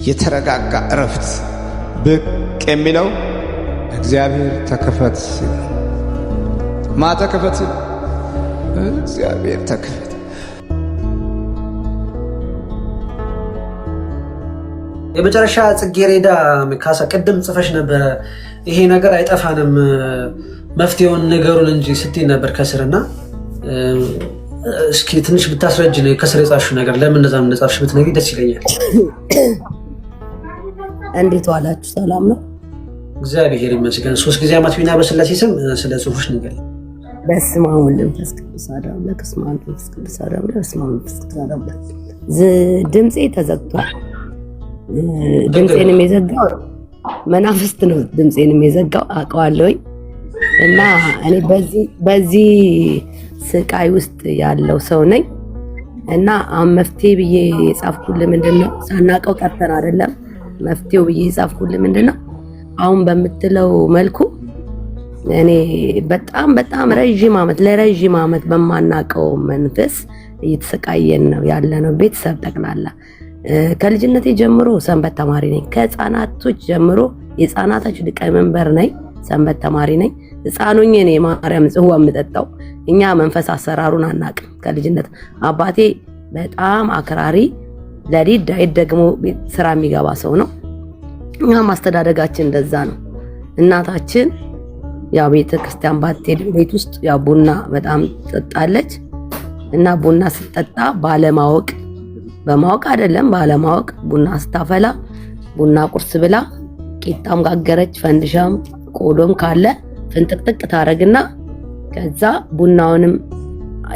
የተረጋጋ እረፍት ብቅ የሚለው እግዚአብሔር ተከፈት ተከፈት እግዚአብሔር ተከፈት። የመጨረሻ ጽጌረዳ ካሳ ቅድም ጽፈሽ ነበረ ይሄ ነገር አይጠፋንም መፍትሄውን ነገሩን እንጂ ስትይ ነበር ከስርና እስኪ ትንሽ ብታስረጅ ነው ከስር የጻፍሽው ነገር ለምን እንደዛም እንደጻፍሽ ብትነግሪ ደስ ይለኛል። እንዴት ዋላችሁ? ሰላም ነው? እግዚአብሔር ይመስገን። 3 ጊዜ አማት ቢና በስላሴ ስም ስለ ጽሁፍሽ ነገር በስመ አብ ወወልድ ወመንፈስ ቅዱስ አሐዱ አምላክ በስመ አብ ወመንፈስ ቅዱስ አሐዱ አምላክ በስመ አብ ወመንፈስ ቅዱስ አሐዱ አምላክ። ድምጼ ተዘግቷል። ድምጼንም የዘጋው መናፍስት ነው። ድምጼንም የዘጋው አውቀዋለሁኝ። እና እኔ በዚህ ስቃይ ውስጥ ያለው ሰው ነኝ። እና መፍትሄ ብዬ የጻፍኩልህ ምንድነው? ሳናውቀው ቀርተን አይደለም። መፍትሄው ብዬ የጻፍኩልህ ምንድነው? አሁን በምትለው መልኩ እኔ በጣም ለረጅም ዓመት በማናውቀው መንፈስ እየተሰቃየን ነው ያለነው። ቤተሰብ ጠቅላላ ከልጅነቴ ጀምሮ ሰንበት ተማሪ ነኝ። ከህፃናቶች ጀምሮ የህፃናቶች ሊቀመንበር ነኝ። ሰንበት ተማሪ ነኝ። ህፃኑኝ እኔ ማርያም ጽዋ የምጠጣው እኛ መንፈስ አሰራሩን አናውቅም። ከልጅነት አባቴ በጣም አክራሪ ለሊት ዳይት ደግሞ ስራ የሚገባ ሰው ነው። እኛ ማስተዳደጋችን እንደዛ ነው። እናታችን ያው ቤተክርስቲያን ባትሄድ ቤት ውስጥ ያው ቡና በጣም ትጠጣለች እና ቡና ስትጠጣ በማወቅ አይደለም ባለማወቅ ቡና ስታፈላ ቡና ቁርስ ብላ ቂጣም ጋገረች ፈንድሻም ቆሎም ካለ ፍንጥቅጥቅ ታረግና ከዛ ቡናውንም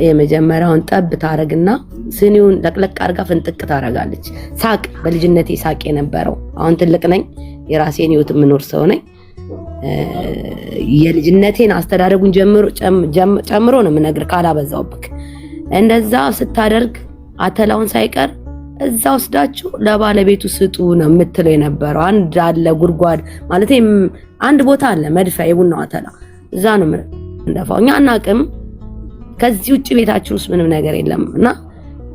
የመጀመሪያውን ጠብ ታረግና ስኒውን ለቅለቅ አርጋ ፍንጥቅ ታረጋለች። ሳቅ በልጅነቴ ሳቅ የነበረው አሁን ትልቅ ነኝ፣ የራሴን ህይወት የምኖር ሰው ነኝ። የልጅነቴን አስተዳደጉን ጨምሮ ነው የምነግር ካላበዛውብክ። እንደዛ ስታደርግ አተላውን ሳይቀር እዛ ወስዳችሁ ለባለቤቱ ስጡ ነው የምትለው የነበረው። አንድ አለ ጉድጓድ ማለት አንድ ቦታ አለ መድፊያ የቡናው አተላ እዛ ነው እንደፋው። እኛ አናውቅም። ከዚህ ውጭ ቤታችን ውስጥ ምንም ነገር የለም። እና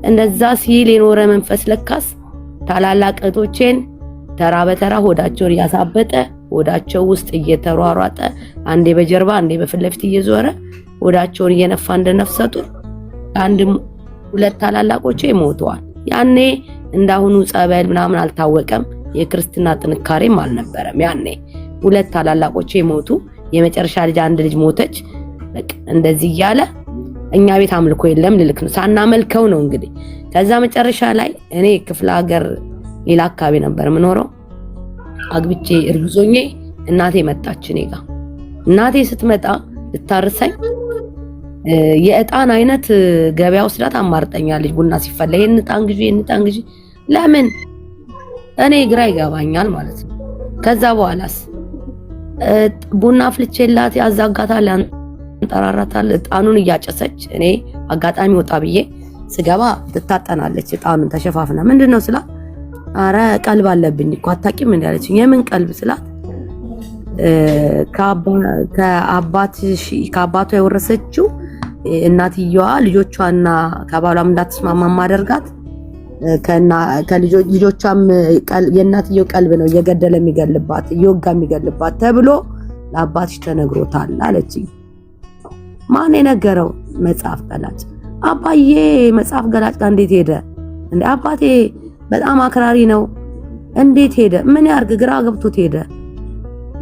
እንደዛ ሲል የኖረ መንፈስ ለካስ ታላላቅ እህቶቼን ተራ በተራ ሆዳቸውን እያሳበጠ ሆዳቸው ውስጥ እየተሯሯጠ አንዴ በጀርባ አንዴ በፊት ለፊት እየዞረ ሆዳቸውን እየነፋ እንደነፍሰ ጡር አንድም ሁለት ታላላቆቼ ሞተዋል። ያኔ እንዳሁኑ ጸበል ምናምን አልታወቀም። የክርስትና ጥንካሬም አልነበረም። ያኔ ሁለት ታላላቆቼ ሞቱ። የመጨረሻ ልጅ አንድ ልጅ ሞተች። በቃ እንደዚህ እያለ እኛ ቤት አምልኮ የለም ልልክ ነው ሳናመልከው ነው እንግዲህ። ከዛ መጨረሻ ላይ እኔ ክፍለ ሀገር ሌላ አካባቢ ነበር የምኖረው። አግብቼ እርጉዞኜ እናቴ መጣች እኔ ጋር። እናቴ ስትመጣ ልታርሰኝ የእጣን አይነት ገበያ ወስዳት አማርጠኛለች። ቡና ሲፈላ ይሄን እጣን ግዢ ለምን እኔ ግራ ይገባኛል ማለት ነው። ከዛ በኋላስ ቡና ፍልቼላት ያዛጋታል፣ አንጠራራታል። እጣኑን እያጨሰች እኔ አጋጣሚ ወጣ ብዬ ስገባ ትታጠናለች። እጣኑን ተሸፋፍና ምንድነው ስላት አረ ቀልብ አለብኝ እኮ አታውቂም እንዴ አለችኝ። የምን ቀልብ ስላት ከአባቷ የወረሰችው እናትየዋ ልጆቿና ከባሏም እንዳትስማማ ማደርጋት ከልጆቿም የእናትየው ቀልብ ነው እየገደለ የሚገልባት እየወጋ የሚገልባት ተብሎ ለአባትሽ ተነግሮታል አለችኝ። ማን የነገረው? መጽሐፍ ገላጭ። አባዬ መጽሐፍ ገላጭ ጋር እንዴት ሄደ እንዴ? አባቴ በጣም አክራሪ ነው። እንዴት ሄደ? ምን ያርግ? ግራ ገብቶት ሄደ።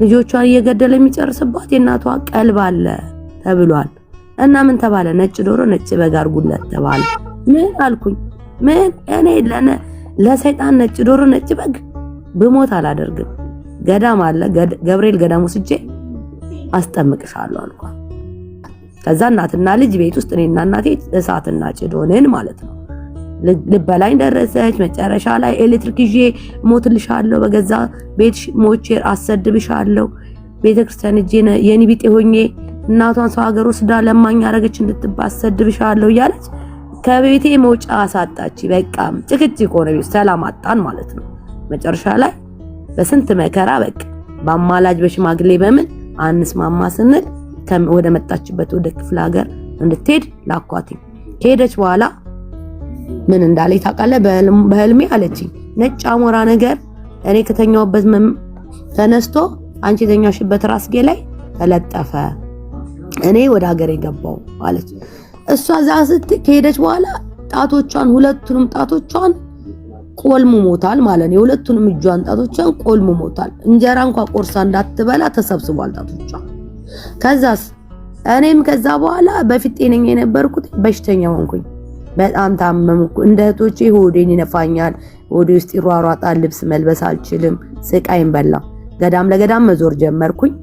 ልጆቿን እየገደለ የሚጨርስባት የእናቷ ቀልብ አለ ተብሏል። እና ምን ተባለ? ነጭ ዶሮ ነጭ በግ አርጉለት ተባለ። ምን አልኩኝ? ምን እኔ ለሰይጣን ነጭ ዶሮ ነጭ በግ ብሞት አላደርግም። ገዳም አለ ገብርኤል ገዳም ወስጄ አስጠምቅሻለሁ አልኳት። ከዛ እናትና ልጅ ቤት ውስጥ እኔና እናቴ እሳትና ጭድ ሆነን ማለት ነው። ልበላኝ ደረሰች። መጨረሻ ላይ ኤሌክትሪክ ይዤ ሞትልሻለሁ፣ በገዛ ቤት ሞቼ አሰድብሻለሁ፣ ቤተክርስቲያን እጄ የኔ ቢጤ ሆኜ እናቷን ሰው ሀገር ወስዳ ለማኝ አረገች እንድትባሰድብሻለሁ እያለች ከቤቴ መውጫ አሳጣች። በቃም ጭቅጭቅ ሆነ፣ ሰላም አጣን ማለት ነው። መጨረሻ ላይ በስንት መከራ በቃ በአማላጅ በሽማግሌ በምን አንስማማ ስንል ወደ መጣችበት ወደ ክፍለ ሀገር እንድትሄድ ላኳት። ከሄደች በኋላ ምን እንዳለኝ ታውቃለህ? በህልሜ አለችኝ ነጭ አሞራ ነገር እኔ ከተኛውበት ተነስቶ አንቺ የተኛሽበት ራስጌ ላይ ተለጠፈ። እኔ ወደ ሀገሬ ገባው አለች። እሷ ከሄደች በኋላ ጣቶቿን ሁለቱንም ጣቶቿን ቆልሙሞታል ማለት ነው። የሁለቱንም እጇን ጣቶቿን ቆልሙሞታል። እንጀራ እንኳን ቆርሳ እንዳትበላ ተሰብስቧል ጣቶቿ። ከዛስ እኔም ከዛ በኋላ በፊት ጤነኛ የነበርኩት በሽተኛ ሆንኩኝ። በጣም ታመምኩ። እንደ እህቶቼ ሆዴን ይነፋኛል፣ ሆዴ ውስጥ ይሯሯጣል፣ ልብስ መልበስ አልችልም። ስቃይን በላው። ገዳም ለገዳም መዞር ጀመርኩኝ።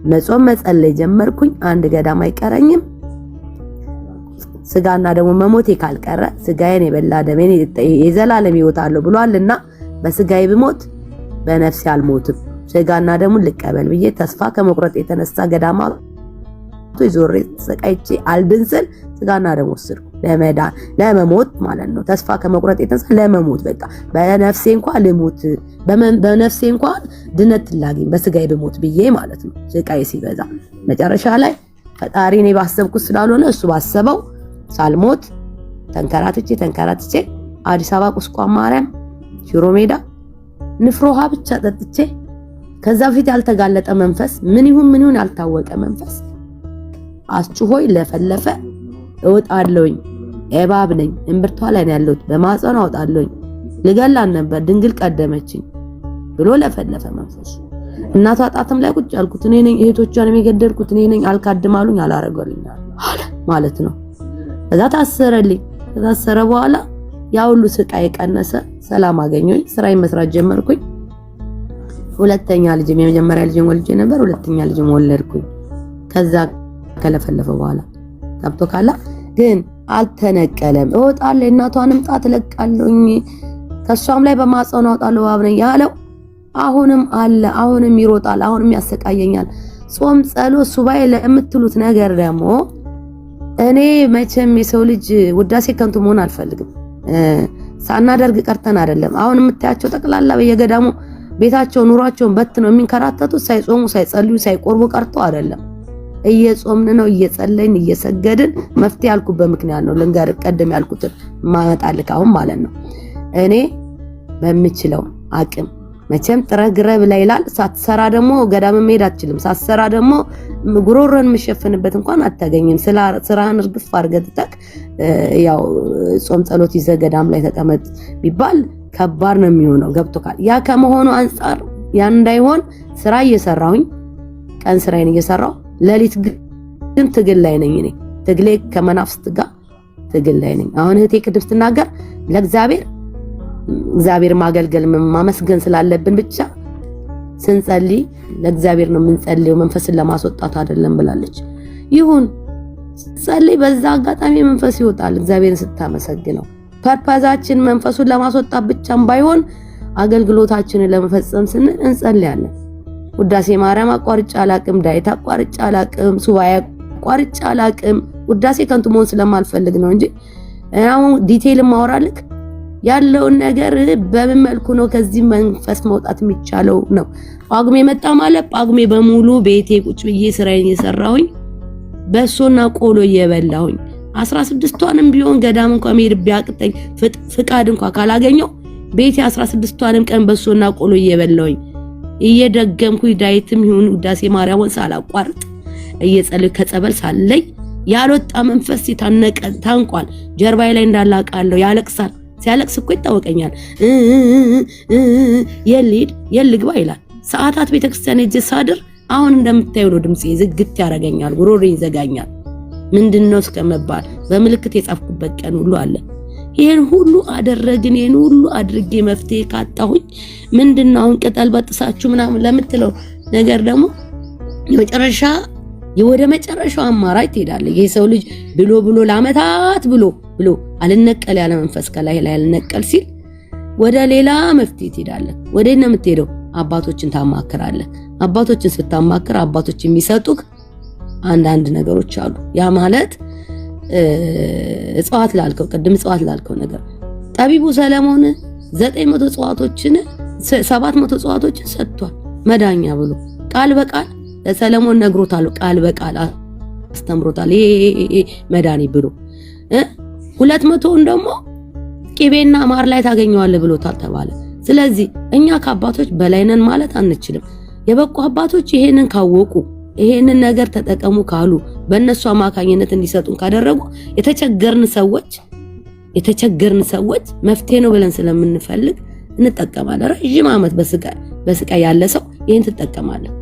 መጾም መጸለይ ጀመርኩኝ። አንድ ገዳም አይቀረኝም። ስጋና ደግሞ መሞቴ ካልቀረ ስጋዬን የበላ ደሜን የዘላለም ሕይወት አለው ብሏልና በስጋዬ ብሞት በነፍሴ አልሞትም፣ ስጋና ደግሞ ልቀበል ብዬ ተስፋ ከመቁረጥ የተነሳ ገዳማ ዞሬ ተሰቃይቼ አልድን ስል ስጋና ደግሞ ወሰድኩ። ለመዳን ለመሞት ማለት ነው። ተስፋ ከመቁረጥ የተነሳ ለመሞት በቃ በነፍሴ እንኳን ልሞት፣ በነፍሴ እንኳን ድነት ላግኝ በስጋዬ ብሞት ብዬ ማለት ነው። ስቃይ ሲበዛ መጨረሻ ላይ ፈጣሪ እኔ ባሰብኩት ስላልሆነ እሱ ባሰበው ሳልሞት ተንከራትቼ አዲስ አበባ ቁስቋም ማርያም ሽሮ ሜዳ ንፍሮ ውሃ ብቻ ጠጥቼ ከዛ በፊት ያልተጋለጠ መንፈስ ምን ይሁን ያልታወቀ መንፈስ አስጭሆይ ለፈለፈ እወጣለሁኝ። እባብ ነኝ፣ እምብርቷ ላይ ነው ያለሁት፣ በማጸኗ አውጣለሁኝ፣ ልገላን ነበር ድንግል ቀደመችኝ ብሎ ለፈለፈ መንፈስ። እናቷ ጣትም ላይ ቁጭ ያልኩት እኔ ነኝ፣ እህቶቿን የገደልኩት እኔ ነኝ፣ አልካድማሉኝ አላረጋሉኝ ማለት ነው። ከዛ ታሰረልኝ። ከታሰረ በኋላ ያ ሁሉ ስቃይ ቀነሰ፣ ሰላም አገኘሁኝ፣ ስራዬን መስራት ጀመርኩኝ። ሁለተኛ ልጅ የመጀመሪያ ልጅ ወልጄ ነበር፣ ሁለተኛ ልጅ ወለድኩኝ። ከዛ ከለፈለፈ በኋላ ታብቶ ካላ ግን አልተነቀለም። እወጣለሁ፣ እናቷንም ጣት ለቃለሁኝ፣ ከሷም ላይ በማጸኗ አውጣለሁ አብረን ያለው አሁንም አለ፣ አሁንም ይሮጣል፣ አሁንም ያሰቃየኛል። ጾም ጸሎት ሱባኤ ለምትሉት ነገር ደግሞ እኔ መቼም የሰው ልጅ ውዳሴ ከንቱ መሆን አልፈልግም። ሳናደርግ ቀርተን አይደለም። አሁን የምታያቸው ጠቅላላ በየገዳሙ ቤታቸው ኑሯቸውን በትነው የሚንከራተቱት ሳይጾሙ ሳይጸልዩ ሳይቆርቡ ቀርቶ አይደለም። እየጾምን ነው፣ እየጸለይን እየሰገድን መፍትሄ ያልኩበት ምክንያት ነው። ልንገር ቀደም ያልኩትን ማመጣልክ አሁን ማለት ነው። እኔ በምችለው አቅም መቼም ጥረግረብ ላይ ይላል። ሳትሰራ ደግሞ ገዳም መሄድ አትችልም። ሳትሰራ ደግሞ ጉሮሮን የምሸፍንበት እንኳን አታገኝም። ስራህን እርግፍ አድርገህ ያው ጾም ጸሎት ይዘህ ገዳም ላይ ተቀመጥ ቢባል ከባድ ነው የሚሆነው። ገብቶካል? ያ ከመሆኑ አንፃር ያን እንዳይሆን ስራ እየሰራሁኝ ቀን ስራዬን እየሰራሁ ሌሊት ግን ትግል ላይ ነኝ። እኔ ትግሌ ከመናፍስት ጋር ትግል ላይ ነኝ። አሁን እህቴ ቅድም ስትናገር እግዚአብሔር ማገልገል ማመስገን ስላለብን ብቻ ስንጸልይ ለእግዚአብሔር ነው የምንጸልየው፣ መንፈስን ለማስወጣት አይደለም ብላለች። ይሁን ጸልይ፣ በዛ አጋጣሚ መንፈስ ይወጣል። እግዚአብሔርን ስታመሰግነው ፐርፐዛችን መንፈሱን ለማስወጣት ብቻም ባይሆን አገልግሎታችንን ለመፈጸም ስንል እንጸልያለን። ውዳሴ ማርያም አቋርጫ አላቅም፣ ዳይት አቋርጫ አላቅም፣ ሱባኤ አቋርጫ አላቅም። ውዳሴ ከንቱ መሆን ስለማልፈልግ ነው እንጂ አሁን ዲቴይል ማወራልክ ያለውን ነገር በምን መልኩ ነው ከዚህ መንፈስ መውጣት የሚቻለው ነው። ጳጉሜ መጣ ማለት ጳጉሜ በሙሉ ቤቴ ቁጭ ብዬ ስራዬን እየሰራሁኝ በሶና ቆሎ እየበላሁኝ 16ቷንም ቢሆን ገዳም እንኳን መሄድ ቢያቅተኝ ፍቃድ እንኳን ካላገኘው ቤቴ 16ቷንም ቀን በሶና ቆሎ እየበላሁኝ እየደገምኩኝ ዳይትም ይሁን ውዳሴ ማርያምን ሳላቋርጥ እየጸለይኩ ከጸበል ሳለይ ያልወጣ መንፈስ ታንቋል። ጀርባዬ ላይ እንዳላቃለው ያለቅሳል። ሲያለቅስ እኮ ይታወቀኛል። የልግባ ይላል። ሰዓታት ቤተክርስቲያን ሄጄ ሳድር አሁን እንደምታዩ ነው ድምጼ ዝግት ያረጋኛል፣ ጉሮሮዬ ይዘጋኛል። ምንድነው እስከመባል በምልክት የጻፍኩበት ቀን ሁሉ አለ። ይሄን ሁሉ አደረግን፣ ይሄን ሁሉ አድርጌ መፍትሄ ካጣሁኝ ምንድነው አሁን ቅጠል በጥሳችሁ ምናምን ለምትለው ነገር ደግሞ ወደ መጨረሻው አማራጭ ትሄዳለህ። ይሄ ሰው ልጅ ብሎ ለአመታት ብሎ አልነቀል ያለ መንፈስ ከላይ አልነቀል ሲል ወደ ሌላ መፍትሄ ትሄዳለህ። ወዴት ነው የምትሄደው? አባቶችን ታማክራለህ። አባቶችን ስታማክር አባቶች የሚሰጡክ አንዳንድ ነገሮች አሉ። ያ ማለት እጽዋት ላልከው ነገር ጠቢቡ ሰለሞን 900 እጽዋቶችን 700 እጽዋቶችን ሰጥቷል መዳኛ ብሎ ቃል በቃል ለሰለሞን ነግሮታል። ቃል በቃል አስተምሮታል። ይሄ መዳኒ ብሎ 200ን ደግሞ ቂቤና ማር ላይ ታገኘዋለህ ብሎታል ተባለ። ስለዚህ እኛ ከአባቶች በላይ ነን ማለት አንችልም። የበቁ አባቶች ይሄንን ካወቁ ይሄንን ነገር ተጠቀሙ ካሉ በእነሱ አማካኝነት እንዲሰጡን ካደረጉ የተቸገርን ሰዎች መፍትሄ ነው ብለን ስለምንፈልግ እንጠቀማለን። ረጅም ዓመት በስቃይ ያለ ሰው ይሄን ትጠቀማለን።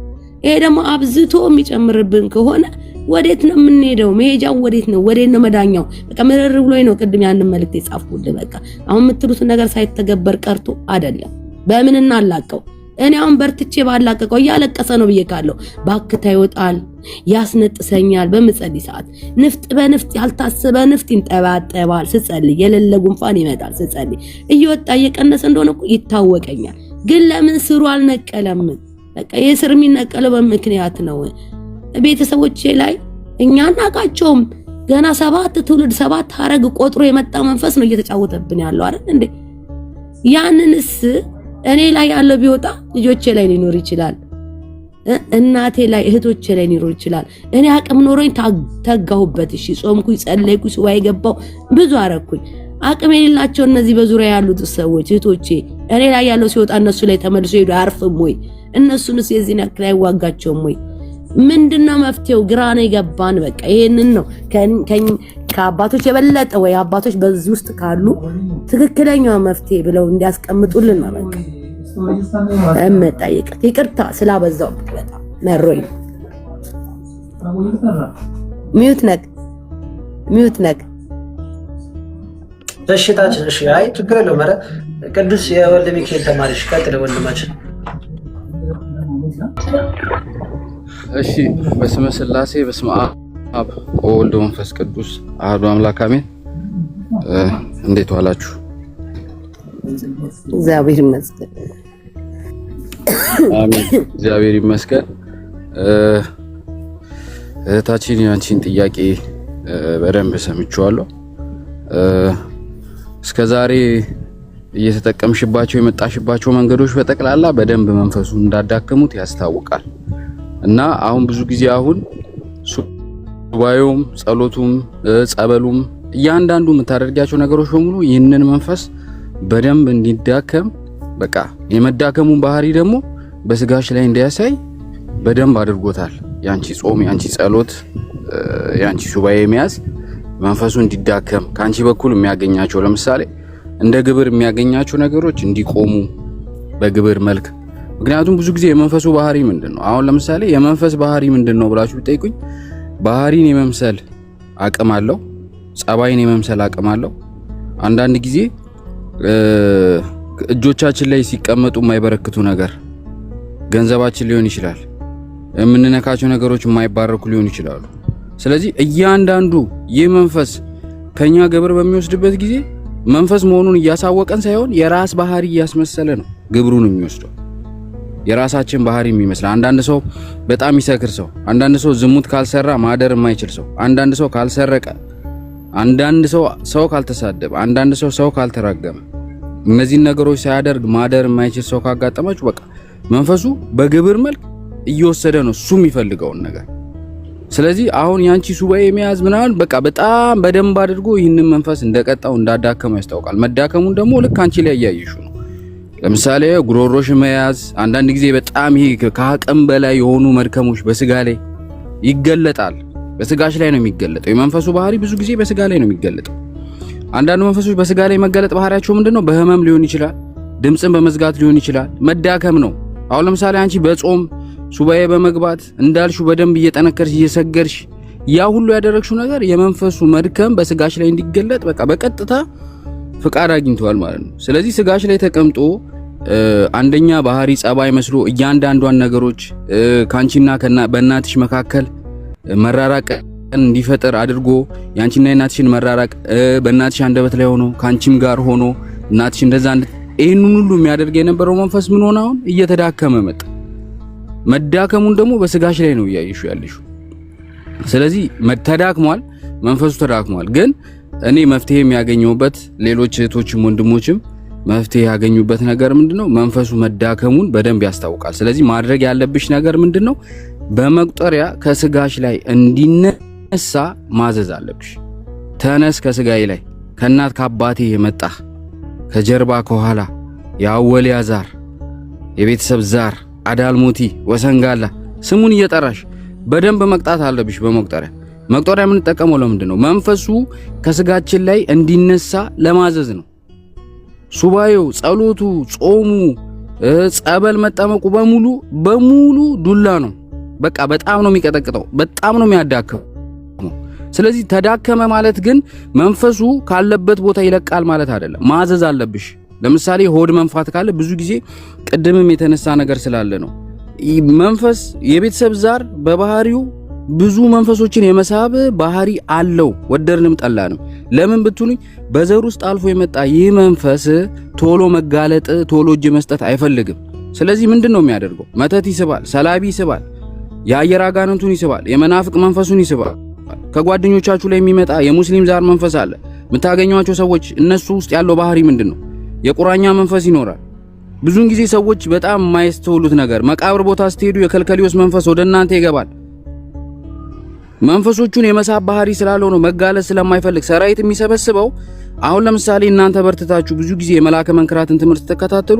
ይሄ ደግሞ አብዝቶ የሚጨምርብን ከሆነ ወዴት ነው የምንሄደው? መሄጃው ወዴት ነው? ወዴት ነው መዳኛው? በቃ ምርር ብሎኝ ነው ቅድም ያንን መልእክት የጻፍኩልህ። በቃ አሁን የምትሉትን ነገር ሳይተገበር ቀርቶ አይደለም። በምን እናላቀው? እኔ አሁን በርትቼ ባላቀቀው እያለቀሰ ነው ብዬ ካለው ባክታ ይወጣል፣ ያስነጥሰኛል። በምጸልይ ሰዓት ንፍጥ በንፍጥ ያልታሰበ ንፍጥ ይንጠባጠባል። ስጸልይ የሌለ ጉንፋን ይመጣል። ስጸልይ እየወጣ እየቀነሰ እንደሆነ እኮ ይታወቀኛል። ግን ለምን ስሩ አልነቀለም? በቃ የስር የሚነቀለው በምክንያት ነው። ቤተሰቦቼ ላይ እኛ እናቃቸውም ገና 7 ትውልድ 7 ሐረግ ቆጥሮ የመጣ መንፈስ ነው እየተጫወተብን ያለው አይደል እንዴ? ያንንስ እኔ ላይ ያለው ቢወጣ ልጆቼ ላይ ሊኖር ይችላል፣ እናቴ ላይ እህቶቼ ላይ ሊኖር ይችላል። እኔ አቅም ኖሮኝ ተጋሁበት። እሺ ጾምኩኝ፣ ጸለይኩኝ፣ ሱባኤ ገባሁ፣ ብዙ አረኩኝ። አቅም የሌላቸው እነዚህ በዙሪያ ያሉት ሰዎች እህቶቼ እኔ ላይ ያለው ሲወጣ እነሱ ላይ ተመልሶ ሄዶ አያርፍም ወይ? እነሱንስ የዚህን ያክል አይዋጋቸውም ወይ? ምንድነው መፍትሄው? ግራ ነው የገባን። በቃ ይሄንን ነው ከአባቶች የበለጠ ወይ አባቶች በዚህ ውስጥ ካሉ ትክክለኛው መፍትሄ ብለው እንዲያስቀምጡልን ነው። በቃ እመጣየቅ ይቅርታ ስላበዛው በጣም መሮኝ። ሚዩት ነክ በሽታችን። እሺ አይ ችግር የለውም። ኧረ ቅዱስ የወልደ ሚካኤል ተማሪሽ ቀጥለ ወንድማችን። እሺ በስመ ሥላሴ በስመ አብ ወወልድ ወመንፈስ ቅዱስ አሐዱ አምላክ አሜን። እንዴት ዋላችሁ? እግዚአብሔር ይመስገን። አሜን እግዚአብሔር ይመስገን። እህታችን ያንቺን ጥያቄ በደንብ ሰምቼዋለሁ። እስከዛሬ እየተጠቀምሽባቸው የመጣሽባቸው መንገዶች በጠቅላላ በደንብ መንፈሱን እንዳዳከሙት ያስታውቃል። እና አሁን ብዙ ጊዜ አሁን ሱባኤውም ጸሎቱም ጸበሉም እያንዳንዱ የምታደርጊያቸው ነገሮች በሙሉ ይህንን መንፈስ በደንብ እንዲዳከም በቃ የመዳከሙን ባህሪ ደግሞ በስጋሽ ላይ እንዲያሳይ በደንብ አድርጎታል። ያንቺ ጾም፣ ያንቺ ጸሎት፣ ያንቺ ሱባኤ መያዝ መንፈሱ እንዲዳከም ካንቺ በኩል የሚያገኛቸው ለምሳሌ እንደ ግብር የሚያገኛቸው ነገሮች እንዲቆሙ በግብር መልክ። ምክንያቱም ብዙ ጊዜ የመንፈሱ ባህሪ ምንድነው? አሁን ለምሳሌ የመንፈስ ባህሪ ምንድነው ብላችሁ ብትጠይቁኝ ባህሪን የመምሰል አቅም አለው፣ ጸባይን የመምሰል አቅም አለው። አንዳንድ ጊዜ እጆቻችን ላይ ሲቀመጡ የማይበረክቱ ነገር ገንዘባችን ሊሆን ይችላል፣ የምንነካቸው ነገሮች የማይባረኩ ሊሆን ይችላሉ። ስለዚህ እያንዳንዱ ይህ መንፈስ ከኛ ግብር በሚወስድበት ጊዜ መንፈስ መሆኑን እያሳወቀን ሳይሆን የራስ ባህሪ እያስመሰለ ነው ግብሩን የሚወስደው። የራሳችን ባህሪ የሚመስል አንዳንድ ሰው በጣም ይሰክር ሰው፣ አንዳንድ ሰው ዝሙት ካልሰራ ማደር የማይችል ሰው፣ አንዳንድ ሰው ካልሰረቀ፣ አንዳንድ ሰው ካልተሳደበ፣ አንዳንድ ሰው ካልተራገመ፣ እነዚህን ነገሮች ሳያደርግ ማደር የማይችል ሰው ካጋጠማችሁ በቃ መንፈሱ በግብር መልክ እየወሰደ ነው እሱ የሚፈልገውን ነገር። ስለዚህ አሁን ያንቺ ሱባኤ የሚያዝ ምናምን በቃ በጣም በደንብ አድርጎ ይህንን መንፈስ እንደቀጣው እንዳዳከመው ያስታውቃል። መዳከሙን ደግሞ ልክ አንቺ ላይ ያያይሹ ነው። ለምሳሌ ጉሮሮሽ መያዝ፣ አንዳንድ ጊዜ በጣም ይሄ ከአቅም በላይ የሆኑ መድከሞች በስጋ ላይ ይገለጣል። በስጋሽ ላይ ነው የሚገለጠው። የመንፈሱ ባህሪ ብዙ ጊዜ በስጋ ላይ ነው የሚገለጠው። አንዳንድ መንፈሶች በስጋ ላይ መገለጥ ባህሪያቸው ምንድነው? በህመም ሊሆን ይችላል፣ ድምጽን በመዝጋት ሊሆን ይችላል፣ መዳከም ነው። አሁን ለምሳሌ አንቺ በጾም ሱባኤ በመግባት እንዳልሽው በደንብ እየጠነከርሽ እየሰገርሽ ያ ሁሉ ያደረግሽው ነገር የመንፈሱ መድከም በስጋሽ ላይ እንዲገለጥ በቃ በቀጥታ ፍቃድ አግኝቷል ማለት ነው። ስለዚህ ስጋሽ ላይ ተቀምጦ አንደኛ ባህሪ ጸባይ መስሎ እያንዳንዷን ነገሮች ካንቺና በእናትሽ መካከል መራራቅ እንዲፈጠር አድርጎ ያንቺና የእናትሽን መራራቅ በእናትሽ አንደበት ላይ ሆኖ ካንቺም ጋር ሆኖ እናትሽ እንደዛ ይሄንን ሁሉ የሚያደርግ የነበረው መንፈስ ምን ሆነ? አሁን እየተዳከመ መጣ። መዳከሙን ደግሞ በስጋሽ ላይ ነው እያየሹ ያለሽው። ስለዚህ ተዳክሟል፣ መንፈሱ ተዳክሟል። ግን እኔ መፍትሄ የሚያገኘውበት ሌሎች እህቶችም ወንድሞችም መፍትሄ ያገኙበት ነገር ምንድነው? መንፈሱ መዳከሙን በደንብ ያስታውቃል። ስለዚህ ማድረግ ያለብሽ ነገር ምንድነው? በመቁጠሪያ ከስጋሽ ላይ እንዲነሳ ማዘዝ አለብሽ። ተነስ ከስጋዬ ላይ ከእናት ከአባቴ የመጣ ከጀርባ ከኋላ የአወሊያ ዛር፣ የቤተሰብ ዛር፣ አዳልሞቲ፣ ወሰንጋላ ስሙን እየጠራሽ በደንብ መቅጣት አለብሽ። መቁጠሪያ የምንጠቀመው ለምንድን ነው? መንፈሱ ከስጋችን ላይ እንዲነሳ ለማዘዝ ነው። ሱባኤው፣ ጸሎቱ፣ ጾሙ፣ ጸበል መጠመቁ በሙሉ ዱላ ነው። በቃ በጣም ነው የሚቀጠቅጠው፣ በጣም ነው የሚያዳክመው። ስለዚህ ተዳከመ ማለት ግን መንፈሱ ካለበት ቦታ ይለቃል ማለት አይደለም። ማዘዝ አለብሽ። ለምሳሌ ሆድ መንፋት ካለ ብዙ ጊዜ ቅድምም የተነሳ ነገር ስላለ ነው። መንፈስ የቤተሰብ ዛር በባህሪው ብዙ መንፈሶችን የመሳብ ባህሪ አለው፣ ወደድንም ጠላንም። ለምን ብትሉኝ በዘር ውስጥ አልፎ የመጣ ይህ መንፈስ ቶሎ መጋለጥ፣ ቶሎ እጅ መስጠት አይፈልግም። ስለዚህ ምንድነው የሚያደርገው? መተት ይስባል፣ ሰላቢ ይስባል፣ የአየር አጋንንቱን ይስባል፣ የመናፍቅ መንፈሱን ይስባል። ከጓደኞቻችሁ ላይ የሚመጣ የሙስሊም ዛር መንፈስ አለ የምታገኟቸው ሰዎች፣ እነሱ ውስጥ ያለው ባህሪ ምንድነው? የቁራኛ መንፈስ ይኖራል። ብዙውን ጊዜ ሰዎች በጣም የማይስተውሉት ነገር መቃብር ቦታ ስትሄዱ የከልከሊዮስ መንፈስ ወደ እናንተ ይገባል። መንፈሶቹን የመሳብ ባህሪ ስላለው ነው፣ መጋለጥ ስለማይፈልግ ሰራዊት የሚሰበስበው። አሁን ለምሳሌ እናንተ በርትታችሁ ብዙ ጊዜ የመላከ መንክራትን ትምህርት ተከታተሉ።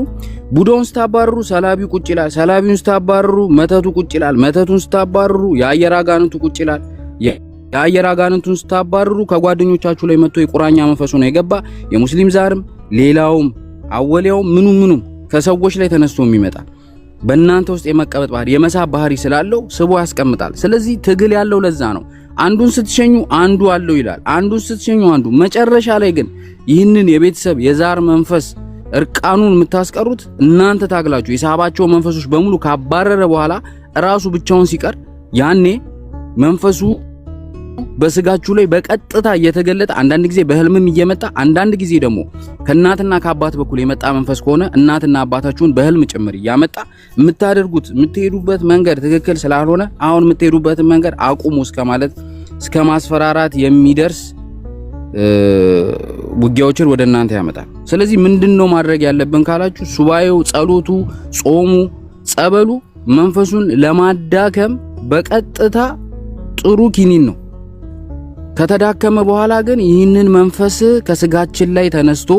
ቡዳውን ስታባረሩ ሰላቢው ቁጭ ይላል፣ ሰላቢውን ስታባረሩ መተቱ ቁጭ ይላል፣ መተቱን ስታባረሩ የአየር አጋንንቱ ቁጭ ይላል፣ የአየር አጋንንቱን ስታባረሩ ከጓደኞቻችሁ ላይ መጥቶ የቁራኛ መንፈሱ ነው የገባ። የሙስሊም ዛርም ሌላውም አወሊያውም ምኑም ከሰዎች ላይ ተነስቶ የሚመጣ በእናንተ ውስጥ የመቀበጥ ባህሪ የመሳብ ባህሪ ስላለው ስቦ ያስቀምጣል። ስለዚህ ትግል ያለው ለዛ ነው። አንዱን ስትሸኙ አንዱ አለው ይላል፣ አንዱን ስትሸኙ አንዱ። መጨረሻ ላይ ግን ይህንን የቤተሰብ የዛር መንፈስ እርቃኑን የምታስቀሩት እናንተ ታግላችሁ የሳባቸው መንፈሶች በሙሉ ካባረረ በኋላ ራሱ ብቻውን ሲቀር ያኔ መንፈሱ በስጋችሁ ላይ በቀጥታ እየተገለጠ አንዳንድ ጊዜ በህልምም እየመጣ አንዳንድ ጊዜ ደግሞ ከእናትና ከአባት በኩል የመጣ መንፈስ ከሆነ እናትና አባታችሁን በህልም ጭምር እያመጣ የምትሄዱበት መንገድ ትክክል ስላልሆነ አሁን የምትሄዱበትን መንገድ አቁሙ እስከማለት እስከ ማስፈራራት የሚደርስ ውጊያዎችን ወደ እናንተ ያመጣል። ስለዚህ ምንድነው ማድረግ ያለብን ካላችሁ ሱባኤው፣ ጸሎቱ፣ ጾሙ፣ ጸበሉ መንፈሱን ለማዳከም በቀጥታ ጥሩ ኪኒን ነው። ከተዳከመ በኋላ ግን ይህንን መንፈስ ከስጋችን ላይ ተነስቶ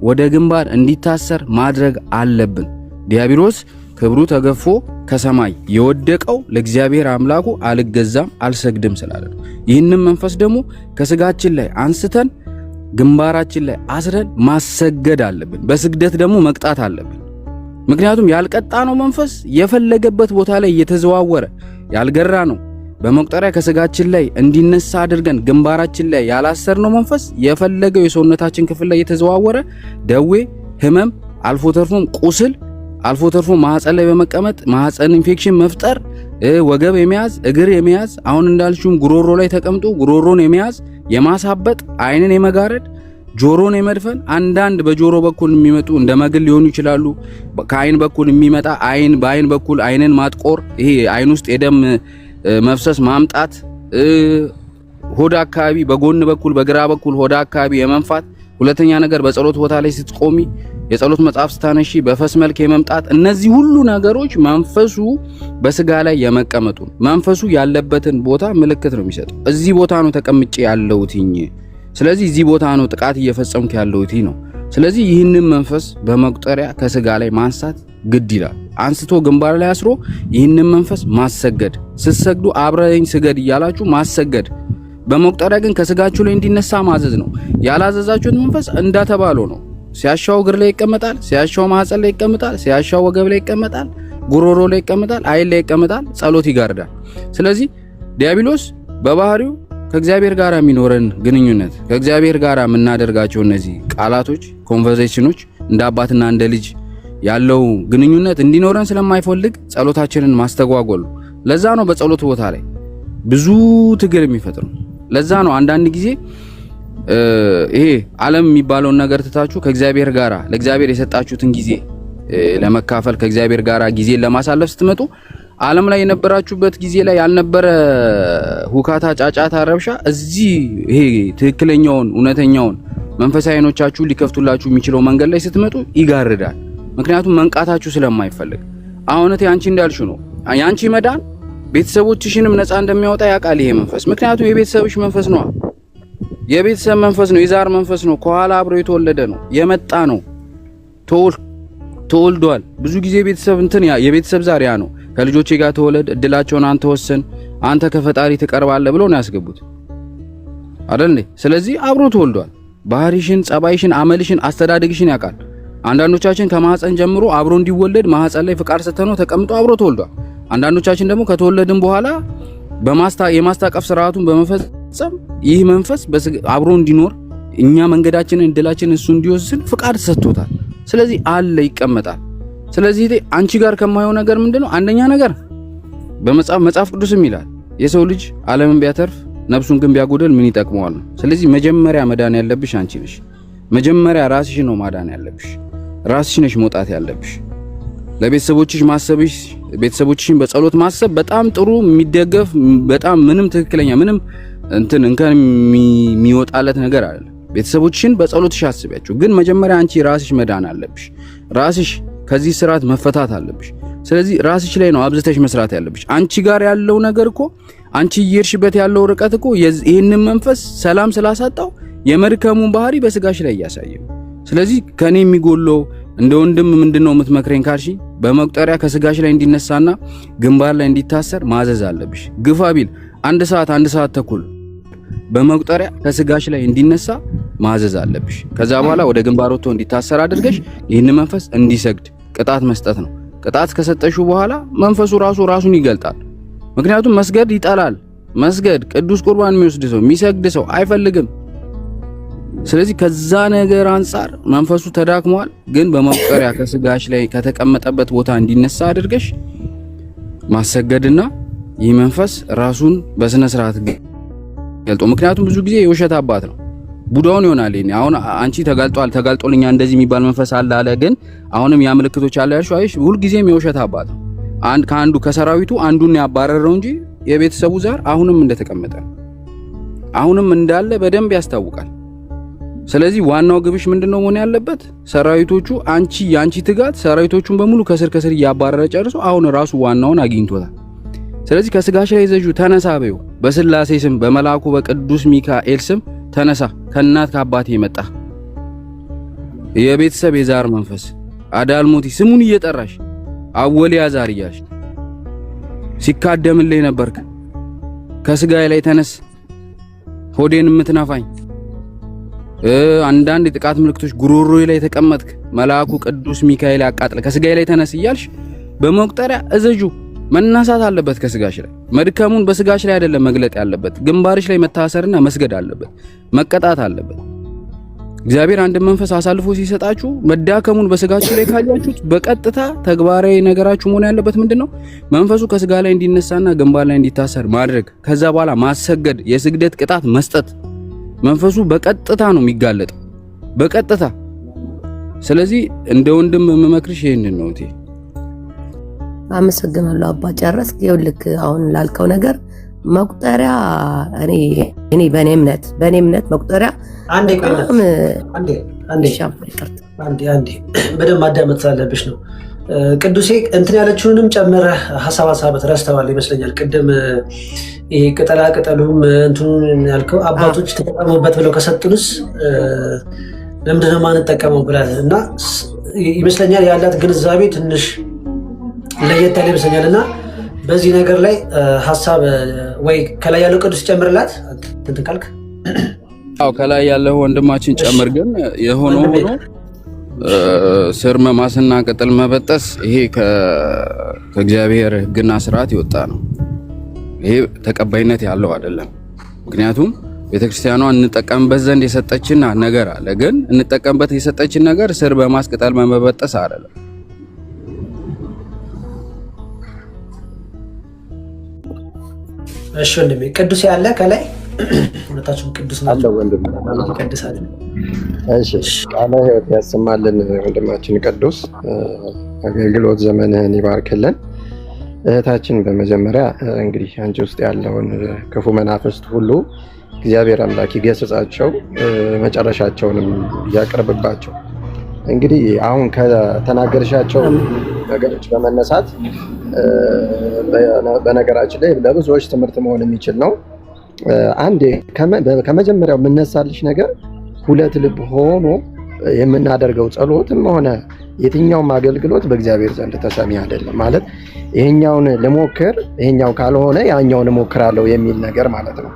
ወደ ግንባር እንዲታሰር ማድረግ አለብን። ዲያብሎስ ክብሩ ተገፎ ከሰማይ የወደቀው ለእግዚአብሔር አምላኩ አልገዛም አልሰግድም ስላለ ነው። ይህንን መንፈስ ደግሞ ከስጋችን ላይ አንስተን ግንባራችን ላይ አስረን ማሰገድ አለብን። በስግደት ደግሞ መቅጣት አለብን። ምክንያቱም ያልቀጣ ነው መንፈስ የፈለገበት ቦታ ላይ እየተዘዋወረ ያልገራ ነው በመቁጠሪያ ከስጋችን ላይ እንዲነሳ አድርገን ግንባራችን ላይ ያላሰርነው መንፈስ የፈለገው የሰውነታችን ክፍል ላይ የተዘዋወረ ደዌ፣ ህመም፣ አልፎ ተርፎም ቁስል፣ አልፎ ተርፎ ማህፀን ላይ በመቀመጥ ማህፀን ኢንፌክሽን መፍጠር፣ ወገብ የመያዝ እግር የመያዝ አሁን እንዳልሽውም ጉሮሮ ላይ ተቀምጦ ጉሮሮን የመያዝ የማሳበጥ፣ አይንን የመጋረድ፣ ጆሮን የመድፈን አንዳንድ በጆሮ በኩል የሚመጡ እንደ መግል ሊሆኑ ይችላሉ። ከአይን በኩል የሚመጣ አይን በአይን በኩል አይንን ማጥቆር፣ ይሄ አይን ውስጥ የደም መፍሰስ ማምጣት፣ ሆድ አካባቢ በጎን በኩል በግራ በኩል ሆድ አካባቢ የመንፋት። ሁለተኛ ነገር በጸሎት ቦታ ላይ ስትቆሚ የጸሎት መጽሐፍ ስታነሺ በፈስ መልክ የመምጣት። እነዚህ ሁሉ ነገሮች መንፈሱ በስጋ ላይ የመቀመጡ መንፈሱ ያለበትን ቦታ ምልክት ነው የሚሰጠው። እዚህ ቦታ ነው ተቀምጬ ያለሁትኝ፣ ስለዚህ እዚህ ቦታ ነው ጥቃት እየፈጸምኩ ያለሁት ነው። ስለዚህ ይህንን መንፈስ በመቁጠሪያ ከስጋ ላይ ማንሳት ግድ ይላል። አንስቶ ግንባር ላይ አስሮ ይህንን መንፈስ ማሰገድ፣ ስትሰግዱ አብረኝ ስገድ እያላችሁ ማሰገድ። በመቁጠሪያ ግን ከስጋችሁ ላይ እንዲነሳ ማዘዝ ነው። ያላዘዛችሁት መንፈስ እንዳተባለው ነው። ሲያሻው እግር ላይ ይቀመጣል፣ ሲያሻው ማህፀን ላይ ይቀመጣል፣ ሲያሻው ወገብ ላይ ይቀመጣል፣ ጉሮሮ ላይ ይቀመጣል፣ አይን ላይ ይቀመጣል፣ ጸሎት ይጋርዳል። ስለዚህ ዲያብሎስ በባህሪው ከእግዚአብሔር ጋር የሚኖረን ግንኙነት ከእግዚአብሔር ጋር የምናደርጋቸው እነዚህ ቃላቶች ኮንቨርሴሽኖች እንደ አባትና እንደ ልጅ ያለው ግንኙነት እንዲኖረን ስለማይፈልግ ጸሎታችንን ማስተጓጎሉ። ለዛ ነው በጸሎት ቦታ ላይ ብዙ ትግል የሚፈጥረው። ለዛ ነው አንዳንድ ጊዜ ይሄ ዓለም የሚባለውን ነገር ትታችሁ ከእግዚአብሔር ጋራ ለእግዚአብሔር የሰጣችሁትን ጊዜ ለመካፈል ከእግዚአብሔር ጋራ ጊዜን ለማሳለፍ ስትመጡ ዓለም ላይ የነበራችሁበት ጊዜ ላይ ያልነበረ ሁካታ፣ ጫጫታ፣ ረብሻ እዚህ ይሄ ትክክለኛውን እውነተኛውን መንፈሳዊ አይኖቻችሁ ሊከፍቱላችሁ የሚችለው መንገድ ላይ ስትመጡ ይጋርዳል። ምክንያቱም መንቃታችሁ ስለማይፈልግ። አሁን ያንቺ እንዳልሽ ነው። ያንቺ መዳን ቤተሰቦችሽንም ነፃ እንደሚያወጣ ያውቃል ይሄ መንፈስ። ምክንያቱም የቤተሰብሽ መንፈስ ነው፣ የቤተሰብ መንፈስ ነው፣ የዛር መንፈስ ነው፣ ከኋላ አብሮ የተወለደ ነው፣ የመጣ ነው። ተወልዷል። ብዙ ጊዜ ቤተሰብ የቤተሰብ ዛር ያ ነው። ከልጆቼ ጋር ተወለድ፣ እድላቸውን አንተ ወሰን፣ አንተ ከፈጣሪ ትቀርባለህ ብለው ነው ያስገቡት አይደል እንዴ? ስለዚህ አብሮ ተወልዷል። ባህሪሽን፣ ጸባይሽን፣ አመልሽን፣ አስተዳደግሽን ያውቃል። አንዳንዶቻችን ከማህፀን ጀምሮ አብሮ እንዲወለድ ማህፀን ላይ ፍቃድ ሰተነው ተቀምጦ አብሮ ተወልዷል። አንዳንዶቻችን ደግሞ ከተወለድን በኋላ የማስታቀፍ ስርዓቱን በመፈጸም ይህ መንፈስ አብሮ እንዲኖር እኛ መንገዳችንን እድላችንን እሱ እንዲወስን ፍቃድ ሰጥቶታል። ስለዚህ አለ ይቀመጣል። ስለዚህ አንቺ ጋር ከማየው ነገር ምንድነው? አንደኛ ነገር በመጽሐፍ ቅዱስም ይላል የሰው ልጅ ዓለምን ቢያተርፍ ነፍሱን ግን ቢያጎደል ምን ይጠቅመዋል ነው። ስለዚህ መጀመሪያ መዳን ያለብሽ አንቺ ነሽ። መጀመሪያ ራስሽ ነው ማዳን ያለብሽ። ራስሽ ነሽ መውጣት ያለብሽ። ለቤተሰቦችሽ ማሰብሽ፣ ቤተሰቦችሽን በጸሎት ማሰብ በጣም ጥሩ የሚደገፍ በጣም ምንም ትክክለኛ ምንም እንከን የሚወጣለት ነገር አይደለም። ቤተሰቦችሽን በጸሎትሽ አስቢያቸው። ግን መጀመሪያ አንቺ ራስሽ መዳን አለብሽ። ራስሽ ከዚህ ስርዓት መፈታት አለብሽ። ስለዚህ ራስሽ ላይ ነው አብዝተሽ መስራት ያለብሽ። አንቺ ጋር ያለው ነገር እኮ አንቺ እየሄድሽበት ያለው ርቀት እኮ ይሄንን መንፈስ ሰላም ስላሳጣው የመድከሙን ባህሪ በስጋሽ ላይ ያሳየው። ስለዚህ ከኔ የሚጎለው እንደ ወንድም ምንድነው የምትመክረኝ ካልሽ በመቁጠሪያ ከስጋሽ ላይ እንዲነሳና ግንባር ላይ እንዲታሰር ማዘዝ አለብሽ። ግፋ ቢል አንድ ሰዓት ተኩል በመቁጠሪያ ከስጋሽ ላይ እንዲነሳ ማዘዝ አለብሽ። ከዛ በኋላ ወደ ግንባር ወጥቶ እንዲታሰር አድርገሽ ይህን መንፈስ እንዲሰግድ ቅጣት መስጠት ነው። ቅጣት ከሰጠሽው በኋላ መንፈሱ ራሱን ይገልጣል። ምክንያቱም መስገድ ይጠላል። መስገድ ቅዱስ ቁርባን የሚወስድ ሰው የሚሰግድ ሰው አይፈልግም። ስለዚህ ከዛ ነገር አንፃር መንፈሱ ተዳክሟል። ግን በመቁጠሪያ ከስጋሽ ላይ ከተቀመጠበት ቦታ እንዲነሳ አድርገሽ ማሰገድና ይህ መንፈስ ራሱን በስነ ስርዓት ገልጦ፣ ምክንያቱም ብዙ ጊዜ የውሸት አባት ነው ቡዳውን ይሆናል። አሁን አንቺ ተጋልጦልኛ እንደዚህ የሚባል መንፈስ አለ ግን አሁንም ያ ምልክቶች አለ ያልሽው አይሽ ሁሉ ጊዜም የውሸት አባት ነው። ከአንዱ ከሰራዊቱ አንዱን ያባረረው እንጂ የቤተሰቡ ዛር አሁንም እንደተቀመጠ አሁንም እንዳለ በደንብ ያስታውቃል። ስለዚህ ዋናው ግብሽ ምንድነው መሆን ያለበት? ሰራዊቶቹ ያንቺ ትጋት ሰራዊቶቹን በሙሉ ከስር ያባረረ ጨርሶ አሁን ራሱ ዋናውን አግኝቶታል። ስለዚህ ከስጋሽ ላይ ይዘጁ ተነሳ በይው። በስላሴ ስም በመላኩ በቅዱስ ሚካኤል ስም ተነሳ። ከእናት ከአባቴ የመጣ የቤተሰብ የዛር መንፈስ አዳልሞቲ ስሙን እየጠራሽ አወሊያ ዛር እያልሽ ሲካደምልኝ ነበርክ። ከስጋዬ ላይ ተነስ። ሆዴን የምትናፋኝ አንዳንድ የጥቃት ምልክቶች ጉሮሮዬ ላይ ተቀመጥክ። መልአኩ ቅዱስ ሚካኤል ያቃጥል። ከስጋዬ ላይ ተነስ እያልሽ በመቁጠሪያ እዘጁ። መነሳት አለበት ከስጋሽ ላይ። መድከሙን በስጋሽ ላይ አይደለም መግለጥ ያለበት፣ ግንባርሽ ላይ መታሰርና መስገድ አለበት፣ መቀጣት አለበት። እግዚአብሔር አንድ መንፈስ አሳልፎ ሲሰጣችሁ መዳከሙን በስጋችሁ ላይ ካያችሁት በቀጥታ ተግባራዊ ነገራችሁ መሆን ያለበት ምንድነው? መንፈሱ ከስጋ ላይ እንዲነሳና ግንባር ላይ እንዲታሰር ማድረግ። ከዛ በኋላ ማሰገድ፣ የስግደት ቅጣት መስጠት። መንፈሱ በቀጥታ ነው የሚጋለጠው፣ በቀጥታ። ስለዚህ እንደ ወንድም የምመክርሽ ይሄንን ነው። አመሰግናለሁ አባ። ጨረስክ? ይኸውልህ አሁን ላልከው ነገር መቁጠሪያ እኔ በእኔ እምነት መቁጠሪያ አንዴ በደንብ ማዳመጥ ስላለብሽ ነው። ቅዱሴ እንትን ያለችውንም ጨምረህ ሀሳብ ረስተዋል ይመስለኛል። ቅድም ይሄ ቅጠላ ቅጠሉም እንትኑን ያልከው አባቶች ተጠቀሙበት ብለው ከሰጡንስ ለምንድነው ማንጠቀመው ብላል እና ይመስለኛል ያላት ግንዛቤ ትንሽ ለየት ያለ ይመስለኛል። እና በዚህ ነገር ላይ ሀሳብ ወይ ከላይ ያለው ቅዱስ ጨምርላት እንትን ካልክ አው ከላይ ያለው ወንድማችን ጨምር። ግን የሆነው ሆኖ ስር መማስና ቅጠል መበጠስ ይሄ ከእግዚአብሔር ሕግና ስርዓት ይወጣ ነው። ይሄ ተቀባይነት ያለው አይደለም። ምክንያቱም ቤተክርስቲያኗ እንጠቀምበት ዘንድ የሰጠችን ነገር አለ። ግን እንጠቀምበት የሰጠችን ነገር ስር በማስ ቅጠል መበጠስ አይደለም። እሺ ወንድሜ ቅዱስ ያለ ከላይ ሁለታችሁም ቅዱስ ናቸው። ወንድሜ ቅዱስ አለ። እሺ ቃለ ሕይወት ያሰማልን ወንድማችን ቅዱስ፣ አገልግሎት ዘመንህን ይባርክልን። እህታችን በመጀመሪያ እንግዲህ አንቺ ውስጥ ያለውን ክፉ መናፍስት ሁሉ እግዚአብሔር አምላክ ይገስጻቸው፣ መጨረሻቸውንም ያቅርብባቸው። እንግዲህ አሁን ከተናገርሻቸው ነገሮች በመነሳት በነገራችን ላይ ለብዙዎች ትምህርት መሆን የሚችል ነው። አንዴ ከመጀመሪያው የምነሳልሽ ነገር ሁለት ልብ ሆኖ የምናደርገው ጸሎትም ሆነ የትኛውም አገልግሎት በእግዚአብሔር ዘንድ ተሰሚ አይደለም ማለት ይሄኛውን ልሞክር ይሄኛው ካልሆነ ያኛውን እሞክራለሁ የሚል ነገር ማለት ነው።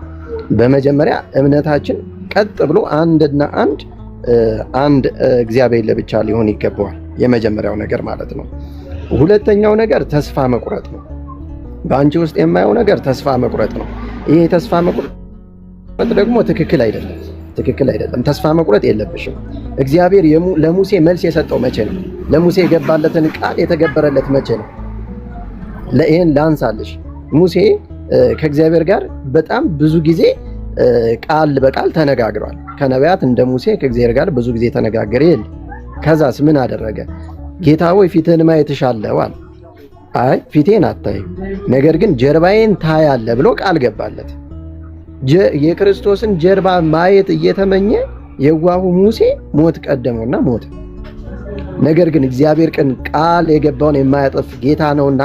በመጀመሪያ እምነታችን ቀጥ ብሎ አንድና አንድ እግዚአብሔር ለብቻ ሊሆን ይገባዋል። የመጀመሪያው ነገር ማለት ነው። ሁለተኛው ነገር ተስፋ መቁረጥ ነው። በአንቺ ውስጥ የማየው ነገር ተስፋ መቁረጥ ነው። ይሄ ተስፋ መቁረጥ ደግሞ ትክክል አይደለም። ተስፋ መቁረጥ የለብሽም። እግዚአብሔር ለሙሴ መልስ የሰጠው መቼ ነው? ለሙሴ የገባለትን ቃል የተገበረለት መቼ ነው? ይሄን ላንሳልሽ። ሙሴ ከእግዚአብሔር ጋር በጣም ብዙ ጊዜ ቃል በቃል ተነጋግሯል። ከነቢያት እንደ ሙሴ ከእግዚአብሔር ጋር ብዙ ጊዜ ተነጋገረ የለ። ከዛስ ምን አደረገ? ጌታ ሆይ ፊትህን ማየት እሻለሁ አለ። አይ ፊቴን አታይም፣ ነገር ግን ጀርባዬን ታያለህ ብሎ ቃል ገባለት። የክርስቶስን ጀርባ ማየት እየተመኘ የዋሁ ሙሴ ሞት ቀደመውና ሞተ። ነገር ግን እግዚአብሔር ቃል የገባውን የማያጠፍ ጌታ ነውና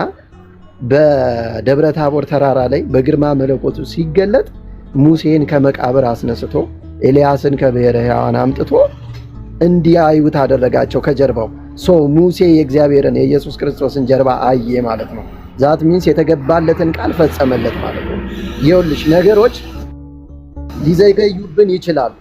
በደብረ ታቦር ተራራ ላይ በግርማ መለኮቱ ሲገለጥ ሙሴን ከመቃብር አስነስቶ ኤልያስን ከብሔረ ሕያዋን አምጥቶ እንዲያዩት አደረጋቸው ከጀርባው። ሙሴ የእግዚአብሔርን የኢየሱስ ክርስቶስን ጀርባ አየ ማለት ነው። ዛት ሚንስ የተገባለትን ቃል ፈጸመለት ማለት ነው። ይኸውልሽ ነገሮች ሊዘገዩብን ይችላል።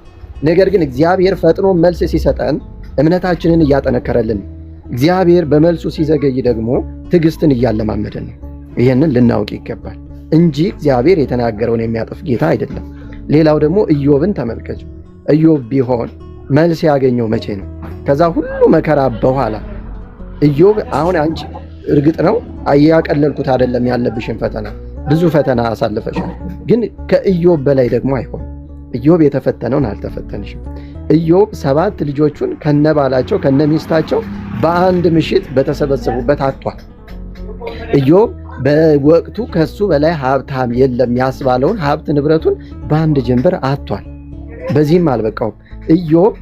ነገር ግን እግዚአብሔር ፈጥኖ መልስ ሲሰጠን እምነታችንን እያጠነከረልን፣ እግዚአብሔር በመልሱ ሲዘገይ ደግሞ ትዕግስትን እያለማመደን ነው። ይህንን ልናውቅ ይገባል እንጂ እግዚአብሔር የተናገረውን የሚያጠፍ ጌታ አይደለም። ሌላው ደግሞ ኢዮብን ተመልከቱ። ኢዮብ ቢሆን መልስ ያገኘው መቼ ነው? ከዛ ሁሉ መከራ በኋላ። ኢዮብ አሁን አንቺ እርግጥ ነው አያቀለልኩት አይደለም ያለብሽን ፈተና፣ ብዙ ፈተና አሳልፈሻል። ግን ከኢዮብ በላይ ደግሞ አይሆን። ኢዮብ የተፈተነውን አልተፈተንሽም። ኢዮብ 7 ልጆቹን ከነባላቸው ከነሚስታቸው በአንድ ምሽት በተሰበሰቡበት አጥቷል። ኢዮብ በወቅቱ ከሱ በላይ ሀብታም የለም ያስባለውን ሀብት ንብረቱን በአንድ ጀንበር አጥቷል። በዚህም አልበቃውም። ኢዮብ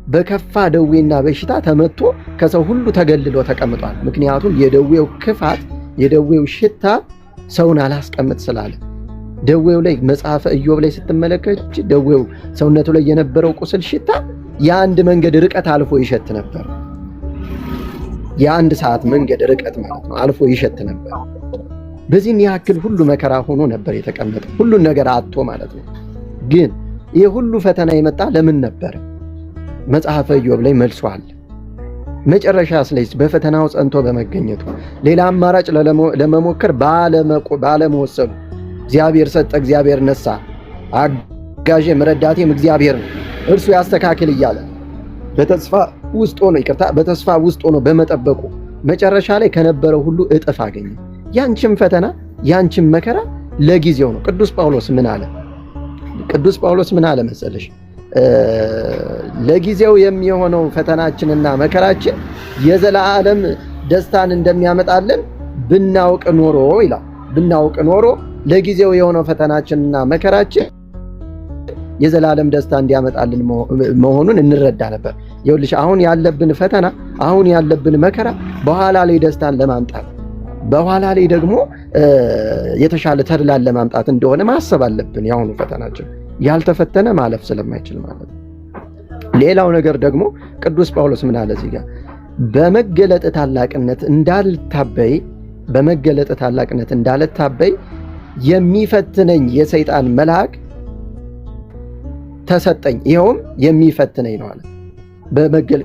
በከፋ ደዌና በሽታ ተመቶ ከሰው ሁሉ ተገልሎ ተቀምጧል። ምክንያቱም የደዌው ክፋት የደዌው ሽታ ሰውን አላስቀምጥ ስላለ። ደዌው ላይ መጽሐፈ ኢዮብ ላይ ስትመለከች ደዌው ሰውነቱ ላይ የነበረው ቁስል ሽታ የአንድ መንገድ ርቀት አልፎ ይሸት ነበር። የአንድ ሰዓት መንገድ ርቀት ማለት ነው አልፎ ይሸት ነበር። በዚህም ያክል ሁሉ መከራ ሆኖ ነበር የተቀመጠው፣ ሁሉን ነገር አጥቶ ማለት ነው። ግን ይህ ሁሉ ፈተና የመጣ ለምን ነበር? መጽሐፈ ኢዮብ ላይ መልሶ አለ። መጨረሻ ስለዚህ በፈተናው ጸንቶ በመገኘቱ ሌላ አማራጭ ለመሞከር ባለመወሰኑ እግዚአብሔር ሰጠ፣ እግዚአብሔር ነሳ፣ አጋዤም ረዳቴም እግዚአብሔር ነው እርሱ ያስተካክል እያለ በተስፋ ውስጥ ሆኖ በመጠበቁ መጨረሻ ላይ ከነበረው ሁሉ እጥፍ አገኘ። ያንቺም ፈተና ያንቺም መከራ ለጊዜው ነው። ቅዱስ ጳውሎስ ምን አለ መሰለሽ? ለጊዜው የሚሆነው ፈተናችንና መከራችን የዘላለም ደስታን እንደሚያመጣልን ብናውቅ ኖሮ ይላል። ብናውቅ ኖሮ ለጊዜው የሆነው ፈተናችንና መከራችን የዘላለም ደስታ እንዲያመጣልን መሆኑን እንረዳ ነበር። ይኸውልሽ አሁን ያለብን ፈተና አሁን ያለብን መከራ በኋላ ላይ ደስታን ለማምጣት በኋላ ላይ ደግሞ የተሻለ ተድላን ለማምጣት እንደሆነ ማሰብ አለብን። የአሁኑ ፈተናችን ያልተፈተነ ማለፍ ስለማይችል ማለት ነው። ሌላው ነገር ደግሞ ቅዱስ ጳውሎስ ምን አለ እዚህ ጋር? በመገለጥ ታላቅነት እንዳልታበይ የሚፈትነኝ የሰይጣን መልአክ ተሰጠኝ፣ ይኸውም የሚፈትነኝ ነው አለ።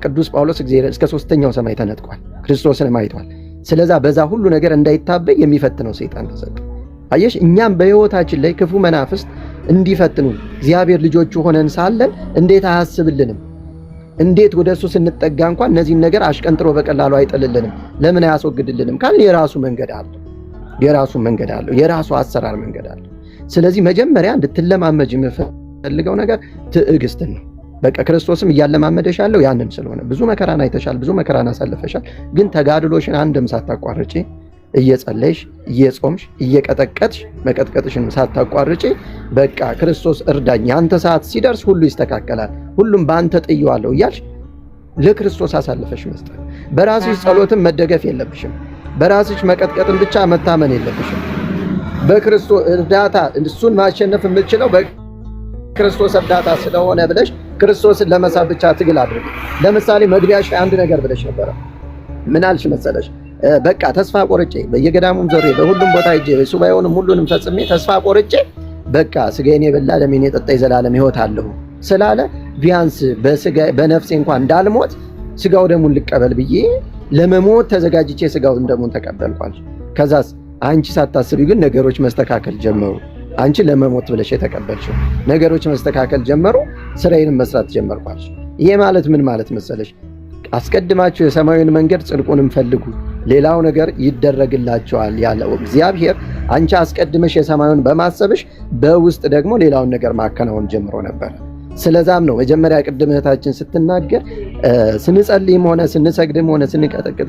ቅዱስ ጳውሎስ እግዚአብሔር እስከ 3ኛው ሰማይ ተነጥቋል፣ ክርስቶስንም አይቷል። ስለዛ በዛ ሁሉ ነገር እንዳይታበይ የሚፈትነው ሰይጣን ተሰጠ። አየሽ፣ እኛም በሕይወታችን ላይ ክፉ መናፍስት እንዲፈትኑ እግዚአብሔር ልጆቹ ሆነን ሳለን እንዴት አያስብልንም? እንዴት ወደ እሱ ስንጠጋ እንኳን እነዚህን ነገር አሽቀንጥሮ በቀላሉ አይጥልልንም? ለምን አያስወግድልንም ካልን የራሱ መንገድ አለው፣ የራሱ አሰራር መንገድ አለው። ስለዚህ መጀመሪያ እንድትለማመጅ የምፈልገው ነገር ትዕግስትን ነው። በቃ ክርስቶስም እያለማመደሽ ያለው ያንን ስለሆነ ብዙ መከራን አይተሻል፣ ብዙ መከራን አሳልፈሻል። ግን ተጋድሎሽን አንድም ሳታቋርጪ እየጸለይሽ እየጾምሽ እየቀጠቀጥሽ መቀጥቀጥሽን ሳታቋርጪ በቃ ክርስቶስ እርዳኝ፣ ያንተ ሰዓት ሲደርስ ሁሉ ይስተካከላል፣ ሁሉም በአንተ ጥየዋለሁ እያልሽ ለክርስቶስ አሳልፈሽ መስጠት። በራስሽ ጸሎትን መደገፍ የለብሽም። በራስሽ መቀጥቀጥን ብቻ መታመን የለብሽም። በክርስቶስ እርዳታ እሱን ማሸነፍ የምትችለው በክርስቶስ እርዳታ ስለሆነ ብለሽ ክርስቶስን ለመሳብ ብቻ ትግል አድርግ። ለምሳሌ መግቢያሽ አንድ ነገር ብለሽ ነበረ። ምን አልሽ መሰለሽ? በቃ ተስፋ ቆርጬ በየገዳሙም ዞሬ በሁሉም ቦታ ሄጄ ሱባኤውንም ሁሉንም ፈጽሜ ተስፋ ቆርጬ በቃ ስጋዬን የበላ ደሜን የጠጣ የዘላለም ሕይወት አለሁ ስላለ ቢያንስ በነፍሴ እንኳን እንዳልሞት ስጋው ደሙን ልቀበል ብዬ ለመሞት ተዘጋጅቼ ስጋውን ደሙን ተቀበልኳል። ከዛስ አንቺ ሳታስቢ ግን ነገሮች መስተካከል ጀመሩ። አንቺ ለመሞት ብለሽ የተቀበልሽው ነገሮች መስተካከል ጀመሩ። ስራዬንም መስራት ጀመርኳል። ይሄ ማለት ምን ማለት መሰለሽ? አስቀድማችሁ የሰማዩን መንገድ ጽድቁንም ፈልጉ ሌላው ነገር ይደረግላችኋል ያለው እግዚአብሔር አንቺ አስቀድመሽ የሰማዩን በማሰብሽ በውስጥ ደግሞ ሌላውን ነገር ማከናወን ጀምሮ ነበር። ስለዛም ነው መጀመሪያ ቅድም እህታችን ስትናገር ስንጸልይም ሆነ ስንሰግድም ሆነ ስንቀጠቅጥ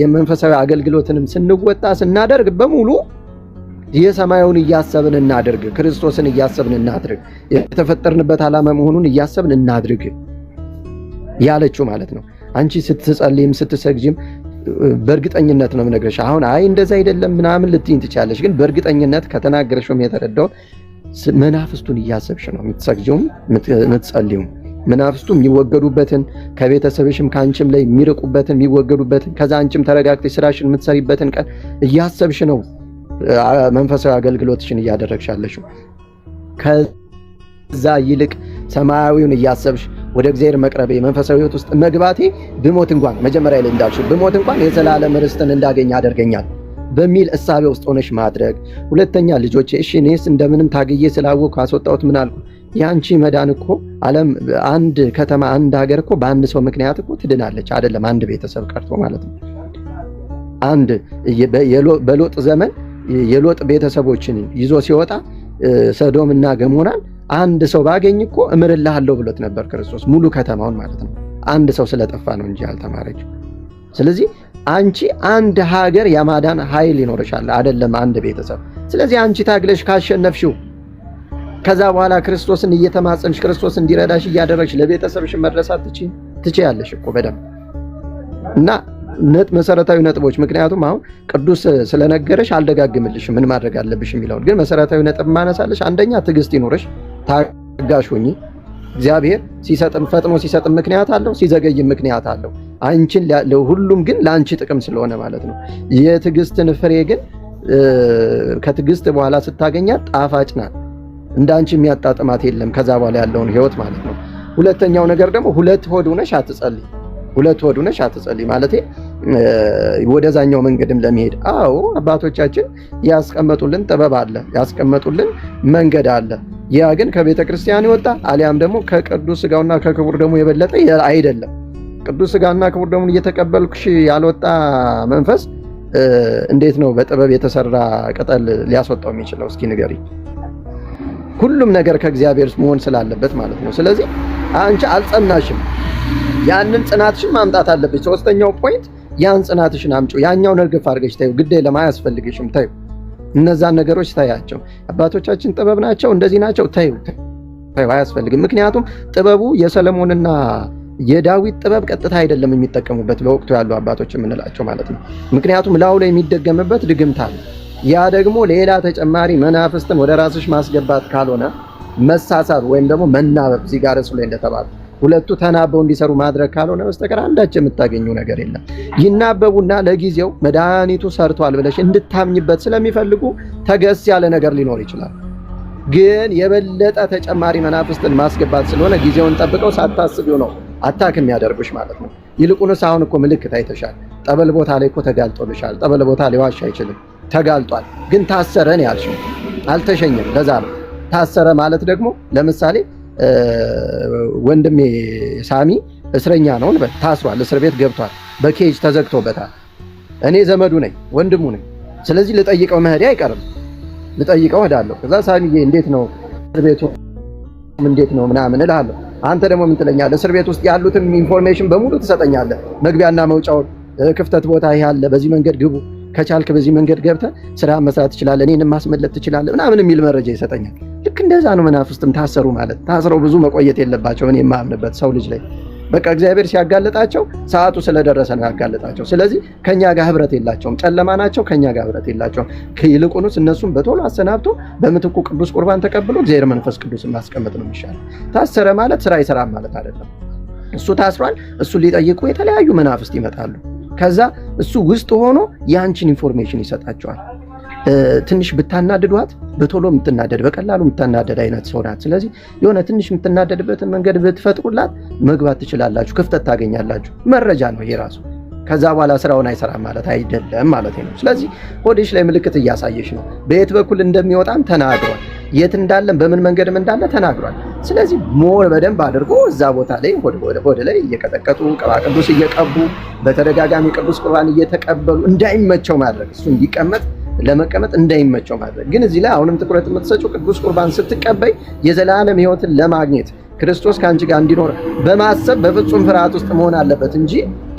የመንፈሳዊ አገልግሎትንም ስንወጣ ስናደርግ በሙሉ የሰማዩን እያሰብን እናድርግ፣ ክርስቶስን እያሰብን እናድርግ፣ የተፈጠርንበት ዓላማ መሆኑን እያሰብን እናድርግ ያለችው ማለት ነው። አንቺ ስትጸልይም ስትሰግጂም በእርግጠኝነት ነው የምነግርሽ። አሁን አይ እንደዛ አይደለም ምናምን ልትይኝ ትቻለሽ፣ ግን በእርግጠኝነት ከተናገረሽም የተረዳው መናፍስቱን እያሰብሽ ነው የምትሰግጂውም የምትጸልዩም። መናፍስቱ የሚወገዱበትን ከቤተሰብሽም ከአንቺም ላይ የሚርቁበትን የሚወገዱበትን ከዛ አንቺም ተረጋግተሽ ስራሽን የምትሰሪበትን ቀን እያሰብሽ ነው መንፈሳዊ አገልግሎትሽን እያደረግሻለሽው። ከዛ ይልቅ ሰማያዊውን እያሰብሽ ወደ እግዚአብሔር መቅረቤ መንፈሳዊ ሕይወት ውስጥ መግባቴ ብሞት እንኳን መጀመሪያ ላይ እንዳልሽው ብሞት እንኳን የዘላለም ርስትን እንዳገኝ ያደርገኛል በሚል እሳቤ ውስጥ ሆነሽ ማድረግ። ሁለተኛ ልጆቼ እሺ እኔስ እንደምንም ታግዬ ስላወቅኩ አስወጣሁት ምን አልኩ? ያንቺ መዳን እኮ ዓለም አንድ ከተማ አንድ ሀገር እኮ በአንድ ሰው ምክንያት እኮ ትድናለች። አይደለም አንድ ቤተሰብ ቀርቶ ማለት ነው። አንድ በሎጥ ዘመን የሎጥ ቤተሰቦችን ይዞ ሲወጣ ሰዶምና ገሞራን አንድ ሰው ባገኝ እኮ እምርልሃለሁ ብሎት ነበር ክርስቶስ፣ ሙሉ ከተማውን ማለት ነው። አንድ ሰው ስለጠፋ ነው እንጂ ያልተማረችው። ስለዚህ አንቺ አንድ ሀገር የማዳን ኃይል ይኖርሻል፣ አይደለም አንድ ቤተሰብ። ስለዚህ አንቺ ታግለሽ ካሸነፍሽው ከዛ በኋላ ክርስቶስን እየተማጸንሽ ክርስቶስ እንዲረዳሽ እያደረግሽ ለቤተሰብሽ መድረሳት ትችያለሽ እኮ በደንብ እና መሰረታዊ ነጥቦች። ምክንያቱም አሁን ቅዱስ ስለነገረሽ አልደጋግምልሽም ምን ማድረግ አለብሽ የሚለውን፣ ግን መሰረታዊ ነጥብ ማነሳለሽ። አንደኛ ትዕግስት ይኖርሽ፣ ታጋሽ ሁኚ። እግዚአብሔር ሲሰጥም ፈጥኖ ሲሰጥም ምክንያት አለው፣ ሲዘገይም ምክንያት አለው። አንቺን ሁሉም ግን ለአንቺ ጥቅም ስለሆነ ማለት ነው። የትዕግስትን ፍሬ ግን ከትዕግስት በኋላ ስታገኛት ጣፋጭ ናት። እንዳንቺ የሚያጣጥማት የለም ከዛ በኋላ ያለውን ህይወት ማለት ነው። ሁለተኛው ነገር ደግሞ ሁለት ሆድ ሆነሽ አትጸልይ። ሁለት ሆድ ሆነሽ አትጸልይ ማለት ወደዛኛው መንገድም ለመሄድ አዎ አባቶቻችን ያስቀመጡልን ጥበብ አለ፣ ያስቀመጡልን መንገድ አለ። ያ ግን ከቤተ ክርስቲያን ይወጣ አሊያም ደግሞ ከቅዱስ ሥጋውና ከክቡር ደሙ የበለጠ አይደለም። ቅዱስ ሥጋውና ክቡር ደሙን እየተቀበልኩሽ ያልወጣ መንፈስ እንዴት ነው በጥበብ የተሰራ ቅጠል ሊያስወጣው የሚችለው? እስኪ ንገሪ። ሁሉም ነገር ከእግዚአብሔር መሆን ስላለበት ማለት ነው። ስለዚህ አንቺ አልጸናሽም፣ ያንን ጽናትሽን ማምጣት አለብሽ። ሶስተኛው ፖይንት ያን ጽናትሽን አምጪው። ያኛው ነርግፍ አድርገሽ ታዩ፣ ግዴ ለማያስፈልግሽም ታዩ። እነዛን ነገሮች ታያቸው። አባቶቻችን ጥበብ ናቸው እንደዚህ ናቸው ታዩ፣ አያስፈልግም። ምክንያቱም ጥበቡ የሰለሞንና የዳዊት ጥበብ ቀጥታ አይደለም የሚጠቀሙበት በወቅቱ ያሉ አባቶች የምንላቸው ማለት ነው። ምክንያቱም ላዩ ላይ የሚደገምበት ድግምት አለ። ያ ደግሞ ሌላ ተጨማሪ መናፍስትን ወደ ራስሽ ማስገባት ካልሆነ መሳሳብ ወይም ደግሞ መናበብ እዚህ ጋር እሱ ላይ እንደተባለ ሁለቱ ተናበው እንዲሰሩ ማድረግ ካልሆነ በስተቀር አንዳች የምታገኘው ነገር የለም። ይናበቡና ለጊዜው መድኃኒቱ ሰርቷል ብለሽ እንድታምኝበት ስለሚፈልጉ ተገስ ያለ ነገር ሊኖር ይችላል። ግን የበለጠ ተጨማሪ መናፍስትን ማስገባት ስለሆነ ጊዜውን ጠብቀው ሳታስቢው ነው አታክ የሚያደርጉሽ ማለት ነው። ይልቁንስ አሁን እኮ ምልክት አይተሻል። ጠበል ቦታ ላይ እኮ ተጋልጦልሻል። ጠበል ቦታ ላይ ዋሽ አይችልም፣ ተጋልጧል። ግን ታሰረ ነው ያልሽው፣ አልተሸኘም። ለዛ ነው ታሰረ ማለት ደግሞ ለምሳሌ ወንድሜ ሳሚ እስረኛ ነው እንበል፣ ታስሯል፣ እስር ቤት ገብቷል፣ በኬጅ ተዘግቶበታል። እኔ ዘመዱ ነኝ፣ ወንድሙ ነኝ። ስለዚህ ልጠይቀው መሄዴ አይቀርም፣ ልጠይቀው እሄዳለሁ። ከዛ ሳሚዬ እንዴት ነው እስር ቤቱ እንዴት ነው ምናምን እልሃለሁ። አንተ ደግሞ ምን ትለኛለህ? እስር ቤት ውስጥ ያሉትን ኢንፎርሜሽን በሙሉ ትሰጠኛለህ። መግቢያና መውጫውን፣ ክፍተት ቦታ ይሄ አለ፣ በዚህ መንገድ ግቡ፣ ከቻልክ በዚህ መንገድ ገብተህ ስራ መስራት ትችላለህ፣ እኔንም ማስመለጥ ትችላለህ ምናምን የሚል መረጃ ይሰጠኛል። ልክ እንደዛ ነው መናፍስትም ታሰሩ ማለት። ታስረው ብዙ መቆየት የለባቸው። እኔ የማምንበት ሰው ልጅ ላይ በቃ እግዚአብሔር ሲያጋልጣቸው ሰዓቱ ስለደረሰ ነው ያጋልጣቸው። ስለዚህ ከኛ ጋር ህብረት የላቸውም፣ ጨለማ ናቸው፣ ከኛ ጋር ህብረት የላቸውም። ይልቁንስ እነሱም በቶሎ አሰናብቶ በምትኩ ቅዱስ ቁርባን ተቀብሎ እግዚአብሔር መንፈስ ቅዱስን ማስቀመጥ ነው የሚሻለው። ታሰረ ማለት ስራ አይሰራም ማለት አይደለም። እሱ ታስሯል፣ እሱ ሊጠይቁ የተለያዩ መናፍስት ይመጣሉ። ከዛ እሱ ውስጥ ሆኖ ያንቺን ኢንፎርሜሽን ይሰጣቸዋል። ትንሽ ብታናድዷት በቶሎ የምትናደድ በቀላሉ የምትናደድ አይነት ሰው ናት። ስለዚህ የሆነ ትንሽ የምትናደድበትን መንገድ ብትፈጥሩላት መግባት ትችላላችሁ፣ ክፍተት ታገኛላችሁ። መረጃ ነው ይሄ ራሱ። ከዛ በኋላ ስራውን አይሰራም ማለት አይደለም ማለት ነው። ስለዚህ ሆድሽ ላይ ምልክት እያሳየሽ ነው። በየት በኩል እንደሚወጣም ተናግሯል። የት እንዳለን በምን መንገድም እንዳለ ተናግሯል። ስለዚህ ሞር በደንብ አድርጎ እዛ ቦታ ላይ ሆድ ላይ እየቀጠቀጡ ቅባ ቅዱስ እየቀቡ በተደጋጋሚ ቅዱስ ቁርባን እየተቀበሉ እንዳይመቸው ማድረግ፣ እሱ እንዲቀመጥ ለመቀመጥ እንዳይመቸው ማድረግ። ግን እዚህ ላይ አሁንም ትኩረት የምትሰጪው ቅዱስ ቁርባን ስትቀበይ የዘላለም ሕይወትን ለማግኘት ክርስቶስ ከአንቺ ጋር እንዲኖር በማሰብ በፍጹም ፍርሃት ውስጥ መሆን አለበት እንጂ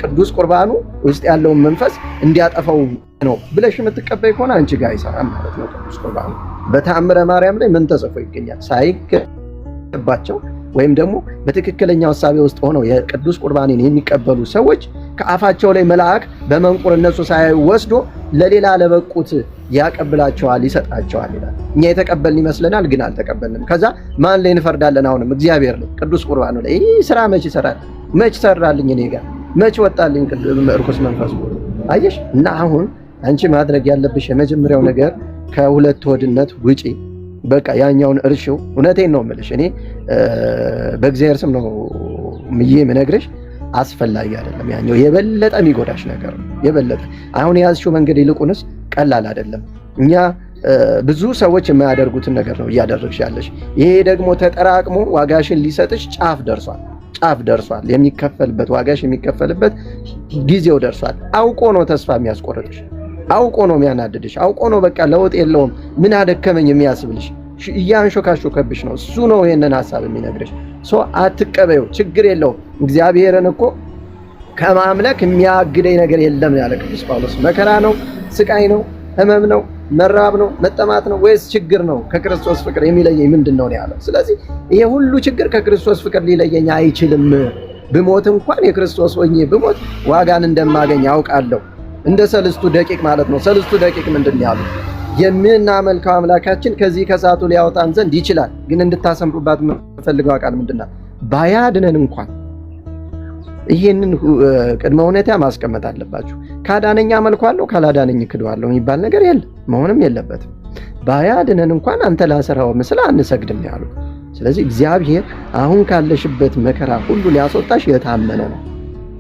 ቅዱስ ቁርባኑ ውስጥ ያለውን መንፈስ እንዲያጠፋው ነው ብለሽ የምትቀበይ ከሆነ አንቺ ጋር አይሰራም ማለት ነው። ቅዱስ ቁርባኑ በተአምረ ማርያም ላይ ምን ተጽፎ ይገኛል? ሳይገባቸው ወይም ደግሞ በትክክለኛው ሐሳቤ ውስጥ ሆነው የቅዱስ ቁርባንን የሚቀበሉ ሰዎች ከአፋቸው ላይ መልአክ በመንቁር እነሱ ሳይወስዶ ለሌላ ለበቁት ያቀብላቸዋል፣ ይሰጣቸዋል ይላል። እኛ የተቀበልን ይመስለናል፣ ግን አልተቀበልንም። ከዛ ማን ላይ እንፈርዳለን? አሁንም እግዚአብሔር ላይ። ቅዱስ ቁርባኑ ላይ ይህ ስራ መች ይሰራል? መች ሰራልኝ? እኔ ጋር መች ወጣልኝ እርኩስ መንፈስ? አየሽ። እና አሁን አንቺ ማድረግ ያለብሽ የመጀመሪያው ነገር ከሁለት ሆድነት ውጪ። በቃ ያኛውን እርሺው። እውነቴን ነው የምልሽ፣ እኔ በእግዚአብሔር ስም ነው ምዬ የምነግርሽ። አስፈላጊ አይደለም። ያኛው የበለጠ የሚጎዳሽ ነገር ነው። የበለጠ አሁን የያዝሽው መንገድ ይልቁንስ ቀላል አይደለም። እኛ ብዙ ሰዎች የማያደርጉትን ነገር ነው እያደረግሽ ያለሽ። ይሄ ደግሞ ተጠራቅሞ ዋጋሽን ሊሰጥሽ ጫፍ ደርሷል። የሚከፈልበት ዋጋሽ የሚከፈልበት ጊዜው ደርሷል። አውቆ ነው ተስፋ የሚያስቆርጥሽ፣ አውቆ ነው የሚያናድድሽ፣ አውቆ ነው በቃ ለውጥ የለውም ምን አደከመኝ የሚያስብልሽ፣ እያንሾካሾከብሽ ነው። እሱ ነው ይሄንን ሐሳብ የሚነግርሽ። አትቀበዩ፣ ችግር የለውም። እግዚአብሔርን እኮ ከማምለክ የሚያግደኝ ነገር የለም ያለ ቅዱስ ጳውሎስ። መከራ ነው፣ ስቃይ ነው፣ ህመም ነው፣ መራብ ነው፣ መጠማት ነው ወይስ ችግር ነው ከክርስቶስ ፍቅር የሚለየኝ ምንድን ነው ያለው? ስለዚህ ይሄ ሁሉ ችግር ከክርስቶስ ፍቅር ሊለየኝ አይችልም። ብሞት እንኳን የክርስቶስ ሆኜ ብሞት ዋጋን እንደማገኝ አውቃለሁ። እንደ ሰልስቱ ደቂቅ ማለት ነው። ሰልስቱ ደቂቅ ምንድን ነው ያሉት? የምናመልከው አምላካችን ከዚህ ከእሳቱ ሊያወጣን ዘንድ ይችላል። ግን እንድታሰምሩባት የምፈልገው ቃል ምንድን ነው? ባያድነን እንኳን ይሄንን ቅድመ ሁኔታ ማስቀመጥ አለባችሁ። ካዳነኛ አመልከዋለሁ፣ ካላዳነኝ ክደዋለሁ የሚባል ነገር የለም፣ መሆንም የለበትም። ባያድነን እንኳን አንተ ላሰራው ምስል አንሰግድም ያሉ። ስለዚህ እግዚአብሔር አሁን ካለሽበት መከራ ሁሉ ሊያስወጣሽ የታመነ ነው።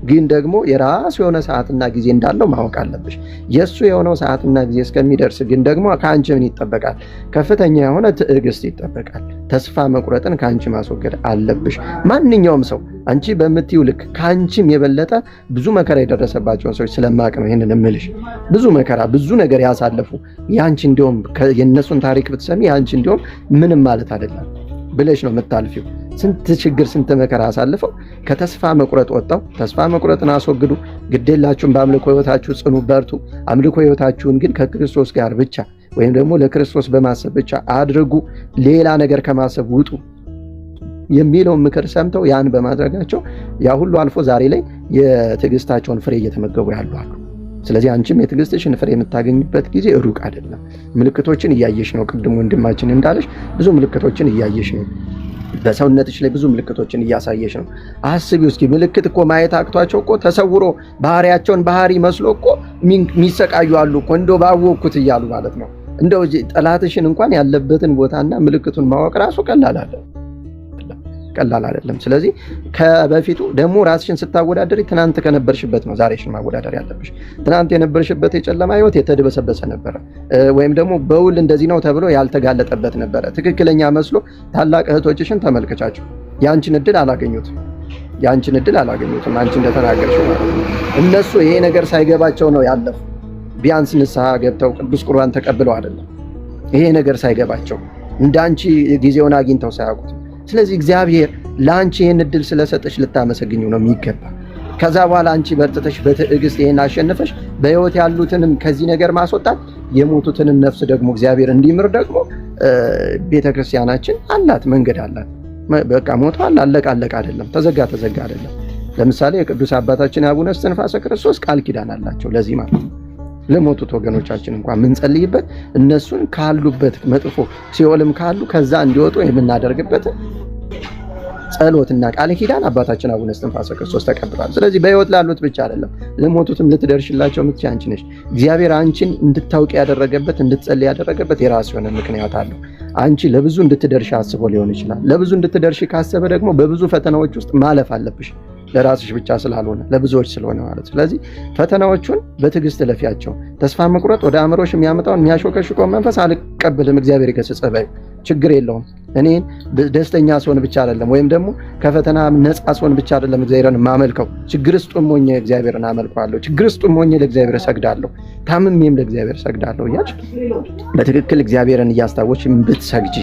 ግን ደግሞ የራሱ የሆነ ሰዓትና ጊዜ እንዳለው ማወቅ አለብሽ። የሱ የሆነው ሰዓትና ጊዜ እስከሚደርስ ግን ደግሞ ከአንቺ ምን ይጠበቃል? ከፍተኛ የሆነ ትዕግስት ይጠበቃል። ተስፋ መቁረጥን ከአንቺ ማስወገድ አለብሽ። ማንኛውም ሰው አንቺ በምትይው ልክ ከአንቺም የበለጠ ብዙ መከራ የደረሰባቸውን ሰዎች ስለማቅ ነው ይህንን እምልሽ። ብዙ መከራ ብዙ ነገር ያሳለፉ የአንቺ እንዲሁም የእነሱን ታሪክ ብትሰሚ የአንቺ እንዲሁም ምንም ማለት አይደለም ብለሽ ነው የምታልፊው። ስንት ችግር ስንት መከራ አሳልፈው ከተስፋ መቁረጥ ወጣው። ተስፋ መቁረጥን አስወግዱ። ግዴላችሁን በአምልኮ ህይወታችሁ ጽኑ፣ በርቱ። አምልኮ ህይወታችሁን ግን ከክርስቶስ ጋር ብቻ ወይም ደግሞ ለክርስቶስ በማሰብ ብቻ አድርጉ። ሌላ ነገር ከማሰብ ውጡ የሚለውን ምክር ሰምተው ያን በማድረጋቸው ያ ሁሉ አልፎ ዛሬ ላይ የትዕግስታቸውን ፍሬ እየተመገቡ ያሉ አሉ። ስለዚህ አንቺም የትዕግስትሽን ፍሬ የምታገኝበት ጊዜ ሩቅ አይደለም። ምልክቶችን እያየሽ ነው። ቅድም ወንድማችን እንዳለሽ ብዙ ምልክቶችን እያየሽ ነው። በሰውነትሽ ላይ ብዙ ምልክቶችን እያሳየሽ ነው። አስቢው እስኪ። ምልክት እኮ ማየት አቅቷቸው እኮ ተሰውሮ ባህሪያቸውን ባህሪ መስሎ እኮ የሚሰቃዩ አሉ እኮ እንደው ባወቅኩት እያሉ ማለት ነው። እንደው ጠላትሽን እንኳን ያለበትን ቦታና ምልክቱን ማወቅ ራሱ ቀላል አይደለም። ስለዚህ ከበፊቱ ደግሞ ራስሽን ስታወዳደሪ ትናንት ከነበርሽበት ነው ዛሬሽን ማወዳደር ያለብሽ። ትናንት የነበርሽበት የጨለማ ህይወት የተደበሰበሰ ነበረ፣ ወይም ደግሞ በውል እንደዚህ ነው ተብሎ ያልተጋለጠበት ነበረ። ትክክለኛ መስሎ ታላቅ እህቶችሽን ተመልከቻቸው። ያንቺን እድል አላገኙትም። አንቺ እንደተናገርሽው ማለት ነው። እነሱ ይሄ ነገር ሳይገባቸው ነው ያለፉ። ቢያንስ ንስሐ ገብተው ቅዱስ ቁርባን ተቀብለው አይደለም፣ ይሄ ነገር ሳይገባቸው እንዳንቺ ጊዜውን አግኝተው ሳያውቁት። ስለዚህ እግዚአብሔር ለአንቺ ይህን እድል ስለሰጠሽ ልታመሰግኙ ነው የሚገባ። ከዛ በኋላ አንቺ በርትተሽ በትዕግስት ይህን አሸንፈሽ በህይወት ያሉትንም ከዚህ ነገር ማስወጣት፣ የሞቱትንም ነፍስ ደግሞ እግዚአብሔር እንዲምር ደግሞ ቤተክርስቲያናችን አላት፣ መንገድ አላት። በቃ ሞቷል፣ አለቀ አይደለም፣ ተዘጋ አይደለም። ለምሳሌ የቅዱስ አባታችን አቡነ እስትንፋሰ ክርስቶስ ቃል ኪዳን አላቸው ለዚህ ማለት ነው። ለሞቱት ወገኖቻችን እንኳን ምንጸልይበት እነሱን ካሉበት መጥፎ ሲኦልም ካሉ ከዛ እንዲወጡ የምናደርግበት ጸሎትና ቃል ኪዳን አባታችን አቡነ እስትንፋሰ ክርስቶስ ተቀብሏል። ስለዚህ በህይወት ላሉት ብቻ አይደለም ለሞቱትም ልትደርሽላቸው የምትችይ አንቺ ነሽ። እግዚአብሔር አንቺን እንድታውቂ ያደረገበት እንድትጸልይ ያደረገበት የራሱ የሆነ ምክንያት አለው። አንቺ ለብዙ እንድትደርሽ አስቦ ሊሆን ይችላል። ለብዙ እንድትደርሽ ካሰበ ደግሞ በብዙ ፈተናዎች ውስጥ ማለፍ አለብሽ። ለራስሽ ብቻ ስላልሆነ ለብዙዎች ስለሆነ ማለት። ስለዚህ ፈተናዎቹን በትዕግስት ለፊያቸው። ተስፋ መቁረጥ ወደ አእምሮሽ የሚያመጣውን የሚያሾከሽከውን መንፈስ አልቀበልም፣ እግዚአብሔር ይገስጽህ በይ። ችግር የለውም። እኔን ደስተኛ ስሆን ብቻ አይደለም ወይም ደግሞ ከፈተና ነፃ ስሆን ብቻ አይደለም እግዚአብሔርን ማመልከው። ችግር ውስጥ ሆኜ እግዚአብሔርን አመልከዋለሁ። ችግር ውስጥ ሆኜ ለእግዚአብሔር እሰግዳለሁ። ታምሜም ለእግዚአብሔር እሰግዳለሁ እያልሽ በትክክል እግዚአብሔርን እያስታወስሽ ብትሰግጂ፣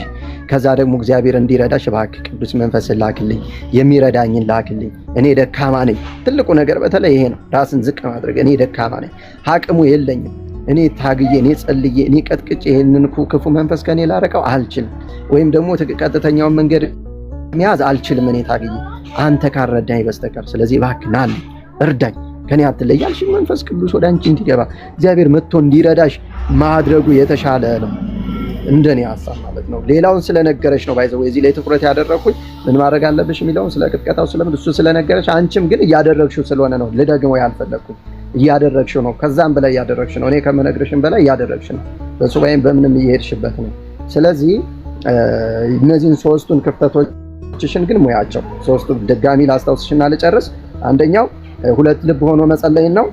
ከዛ ደግሞ እግዚአብሔር እንዲረዳሽ እባክህ ቅዱስ መንፈስን ላክልኝ፣ የሚረዳኝን ላክልኝ። እኔ ደካማ ነኝ። ትልቁ ነገር በተለይ ይሄ ነው፣ ራስን ዝቅ ማድረግ። እኔ ደካማ ነኝ፣ አቅሙ የለኝም። እኔ ታግዬ እኔ ጸልዬ እኔ ቀጥቅጬ ይሄንን ክፉ መንፈስ ከኔ ላረቀው አልችልም፣ ወይም ደግሞ ቀጥተኛውን መንገድ መያዝ አልችልም እኔ ታግዬ አንተ ካልረዳኝ በስተቀር። ስለዚህ እባክህ ናልኝ፣ እርዳኝ፣ ከኔ አትለያልሽ። መንፈስ ቅዱስ ወደ አንቺ እንዲገባ እግዚአብሔር መጥቶ እንዲረዳሽ ማድረጉ የተሻለ ነው፣ እንደኔ ሐሳብ ማለት ነው። ሌላውን ስለነገረሽ ነው ባይዘው እዚህ ላይ ትኩረት ያደረኩኝ። ምን ማድረግ አለብሽ የሚለውን ስለ ቅጥቀጣው ስለምን እሱ ስለነገረሽ፣ አንቺም ግን እያደረግሽው ስለሆነ ነው ልደግመው ያልፈለኩኝ። እያደረግሽው ነው፣ ከዛም በላይ እያደረግሽ ነው። እኔ ከመነግርሽም በላይ እያደረግሽ ነው። በሱባኤም በምንም እየሄድሽበት ነው። ስለዚህ እነዚህን ሶስቱን ክፍተቶችሽን ግን ሙያቸው። ሶስቱን ድጋሚ ላስታውስሽና ልጨርስ። አንደኛው ሁለት ልብ ሆኖ መጸለይን ነው።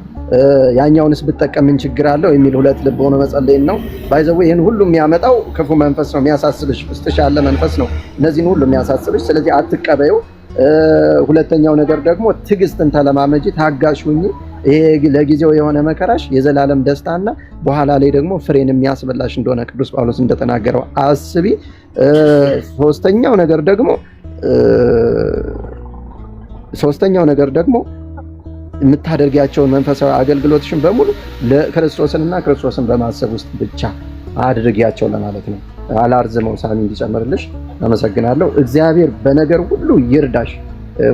ያኛውንስ ብትጠቀም ምን ችግር አለው የሚል ሁለት ልብ ሆኖ መጸለይን ነው። ባይዘው ይሄን ሁሉ የሚያመጣው ክፉ መንፈስ ነው፣ የሚያሳስብሽ ውስጥሽ ያለ መንፈስ ነው እነዚህን ሁሉ የሚያሳስብሽ። ስለዚህ አትቀበዩ። ሁለተኛው ነገር ደግሞ ትዕግስትን ተለማመጂ፣ ታጋሽ ሁኚ። ይሄ ለጊዜው የሆነ መከራሽ የዘላለም ደስታና በኋላ ላይ ደግሞ ፍሬን የሚያስበላሽ እንደሆነ ቅዱስ ጳውሎስ እንደተናገረው አስቢ። ሶስተኛው ነገር ደግሞ የምታደርጊያቸውን መንፈሳዊ አገልግሎትሽን በሙሉ ለክርስቶስንና ክርስቶስን በማሰብ ውስጥ ብቻ አድርጊያቸው ለማለት ነው። አላርዝመው፣ ሳሚ እንዲጨምርልሽ አመሰግናለሁ። እግዚአብሔር በነገር ሁሉ ይርዳሽ።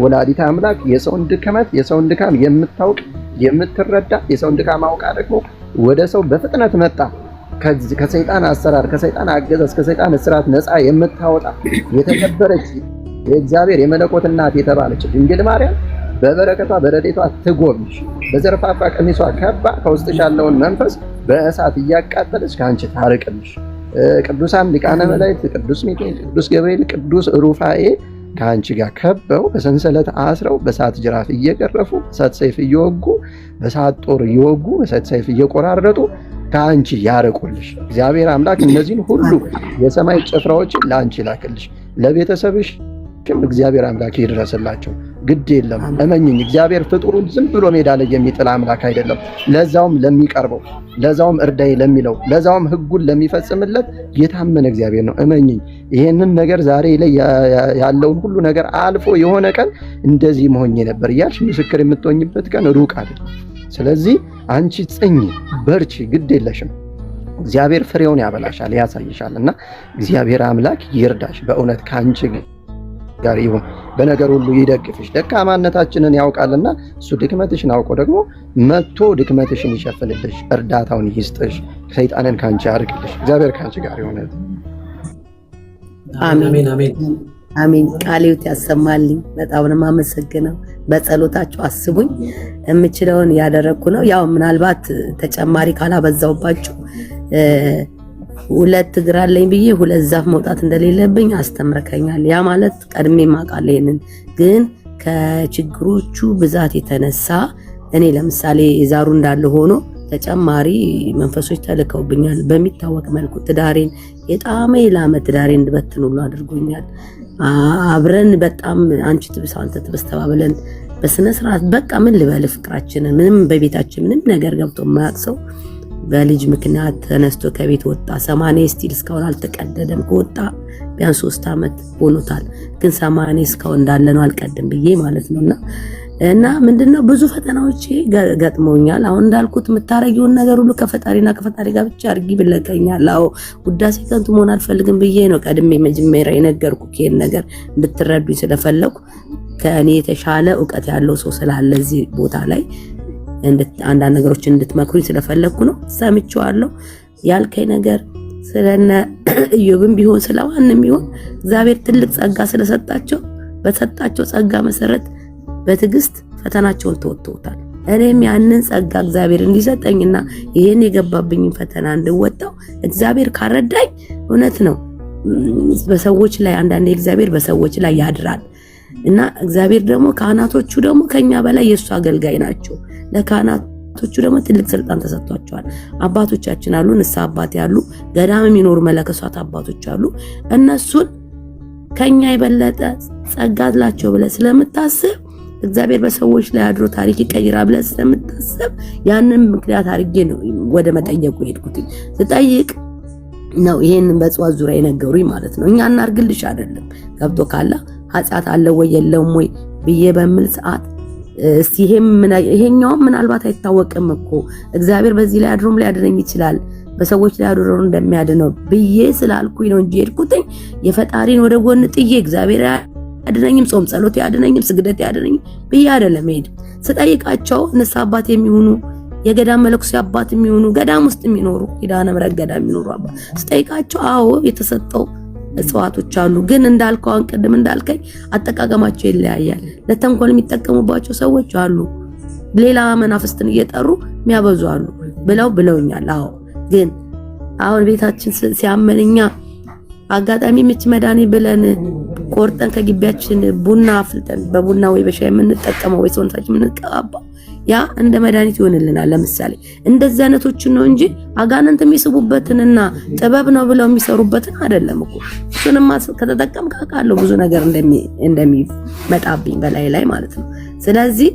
ወላዲተ አምላክ የሰውን ድክመት የሰውን ድካም የምታውቅ የምትረዳ፣ የሰውን ድካም አውቃ ደግሞ ወደ ሰው በፍጥነት መጣ ከሰይጣን አሰራር ከሰይጣን አገዛዝ ከሰይጣን እስራት ነፃ የምታወጣ የተከበረች የእግዚአብሔር የመለኮት እናት የተባለች ድንግል ማርያም በበረከቷ በረዴቷ ትጎብኝሽ። በዘርፋፋ ቀሚሷ ከባ ከውስጥሽ ያለውን መንፈስ በእሳት እያቃጠለች ከአንቺ ታርቅልሽ። ቅዱሳን ሊቃነ መላእክት ቅዱስ ሚካኤል፣ ቅዱስ ገብርኤል፣ ቅዱስ ሩፋኤል ከአንቺ ጋር ከበው በሰንሰለት አስረው በእሳት ጅራፍ እየገረፉ በእሳት ሰይፍ እየወጉ በእሳት ጦር እየወጉ በእሳት ሰይፍ እየቆራረጡ ከአንቺ ያርቁልሽ። እግዚአብሔር አምላክ እነዚህን ሁሉ የሰማይ ጭፍራዎችን ለአንቺ ላክልሽ። ለቤተሰብሽ እግዚአብሔር አምላክ ይድረስላቸው። ግድ የለም እመኝኝ፣ እግዚአብሔር ፍጡሩን ዝም ብሎ ሜዳ ላይ የሚጥል አምላክ አይደለም። ለዛውም ለሚቀርበው፣ ለዛውም እርዳይ ለሚለው፣ ለዛውም ሕጉን ለሚፈጽምለት የታመነ እግዚአብሔር ነው። እመኝኝ። ይሄንን ነገር ዛሬ ላይ ያለውን ሁሉ ነገር አልፎ የሆነ ቀን እንደዚህ መሆኜ ነበር እያልሽ ምስክር የምትሆኝበት ቀን ሩቅ አይደለም። ስለዚህ አንቺ ጽኚ፣ በርቺ፣ ግድ የለሽም። እግዚአብሔር ፍሬውን ያበላሻል፣ ያሳይሻል። እና እግዚአብሔር አምላክ ይርዳሽ። በእውነት ከአንቺ ጋር ይሁን፣ በነገር ሁሉ ይደግፍሽ። ደካማነታችንን ያውቃልና እሱ ድክመትሽን አውቆ ደግሞ መጥቶ ድክመትሽን ይሸፍንልሽ፣ እርዳታውን ይስጥሽ፣ ሰይጣንን ካንቺ ያርቅልሽ። እግዚአብሔር ካንቺ ጋር ይሁን። አሜን አሜን። ቃልዎት ያሰማልኝ። በጣም ነው የማመሰግነው። በጸሎታችሁ አስቡኝ። የምችለውን ያደረኩ ነው። ያው ምናልባት ተጨማሪ ካላበዛውባችሁ ሁለት እግር አለኝ ብዬ ሁለት ዛፍ መውጣት እንደሌለብኝ አስተምርከኛል። ያ ማለት ቀድሜ ማውቃለሁ። ይሄንን ግን ከችግሮቹ ብዛት የተነሳ እኔ ለምሳሌ ዛሩ እንዳለ ሆኖ ተጨማሪ መንፈሶች ተልከውብኛል። በሚታወቅ መልኩ ትዳሬን የጣመ የላመ ትዳሬን እንድበትን ሁሉ አድርጎኛል። አብረን በጣም አንቺ ትብስ አንተ ትብስ ተባብለን በስነ ስርዓት በቃ ምን ልበል ፍቅራችንን ምንም በቤታችን ምንም ነገር ገብቶ የማያውቅ ሰው በልጅ ምክንያት ተነስቶ ከቤት ወጣ። 80 ስቲል እስካሁን አልተቀደደም። ከወጣ ቢያንስ 3 ዓመት ሆኖታል። ግን 80 እስካሁን እንዳለ ነው አልቀድም ብዬ ማለት ነውና እና ምንድነው ብዙ ፈተናዎች ገጥመውኛል። አሁን እንዳልኩት የምታረጊውን ነገር ሁሉ ከፈጣሪና ከፈጣሪ ጋር ብቻ አድርጊ ብለቀኛል። አዎ ውዳሴ ከንቱ መሆን አልፈልግም ብዬ ነው ቀድሜ መጀመሪያ የነገርኩ። ይሄን ነገር እንድትረዱኝ ስለፈለኩ ከእኔ የተሻለ ዕውቀት ያለው ሰው ስላለ እዚህ ቦታ ላይ አንዳንድ ነገሮችን እንድትመክሩኝ ስለፈለኩ ነው። ሰምቼዋለሁ ያልከኝ ነገር ስለነ ኢዮብም ቢሆን ስለማንም ቢሆን እግዚአብሔር ትልቅ ጸጋ ስለሰጣቸው በሰጣቸው ጸጋ መሰረት በትዕግስት ፈተናቸውን ተወጥተውታል። እኔም ያንን ጸጋ እግዚአብሔር እንዲሰጠኝና ይሄን የገባብኝን ፈተና እንድወጣው እግዚአብሔር ካረዳኝ እውነት ነው በሰዎች ላይ አንዳንዴ እግዚአብሔር በሰዎች ላይ ያድራል እና እግዚአብሔር ደግሞ ካህናቶቹ ደግሞ ከኛ በላይ የሱ አገልጋይ ናቸው። ለካህናቶቹ ደግሞ ትልቅ ስልጣን ተሰጥቷቸዋል። አባቶቻችን አሉ፣ ንስሐ አባት ያሉ፣ ገዳም የሚኖሩ መለኮሳት አባቶች አሉ። እነሱን ከኛ የበለጠ ጸጋ አላቸው ብለህ ስለምታስብ እግዚአብሔር በሰዎች ላይ አድሮ ታሪክ ይቀይራል ብለህ ስለምታስብ ያንን ምክንያት አድርጌ ነው ወደ መጠየቁ ሄድኩት። ስጠይቅ ነው ይሄንን በጽዋት ዙሪያ የነገሩኝ ማለት ነው። እኛ እናርግልሽ አይደለም ገብቶ ካላ ኃጢአት አለ ወይ የለውም ወይ ብዬ በሚል ሰዓት እስቲ ይሄኛው ምናልባት አይታወቅም እኮ እግዚአብሔር በዚህ ላይ አድሮም ሊያድነኝ ይችላል በሰዎች ላይ አድሮ እንደሚያድነው ብዬ ስላልኩኝ ነው እንጂ ሄድኩትኝ የፈጣሪን ወደ ጎን ጥዬ እግዚአብሔር ያድነኝም ጾም ጸሎት ያድነኝም ስግደት ያድነኝም ብዬ አይደለም ሄድ ስጠይቃቸው ንስሐ አባት የሚሆኑ የገዳም መለኩሴ አባት የሚሆኑ ገዳም ውስጥ የሚኖሩ ኪዳነ ምሕረት ገዳም የሚኖሩ አባት ስጠይቃቸው አዎ የተሰጠው እጽዋቶች አሉ፣ ግን እንዳልከው አንቀድም እንዳልከኝ አጠቃቀማቸው ይለያያል። ለተንኮል የሚጠቀሙባቸው ሰዎች አሉ፣ ሌላ መናፍስትን እየጠሩ የሚያበዙ አሉ ብለውኛል። አዎ ግን አሁን ቤታችን ሲያመንኛ አጋጣሚ ምች መዳኒ ብለን ቆርጠን ከግቢያችን ቡና አፍልጠን በቡና ወይ በሻይ የምንጠቀመው ወይ ሰውነታችን የምንቀባባው ያ እንደ መድኃኒት ይሆንልናል። ለምሳሌ እንደዚህ አይነቶችን ነው እንጂ አጋንንት የሚስቡበትንና ጥበብ ነው ብለው የሚሰሩበትን አይደለም እኮ። እሱንማ ከተጠቀምክ አውቃለሁ ብዙ ነገር እንደሚመጣብኝ በላይ ላይ ማለት ነው። ስለዚህ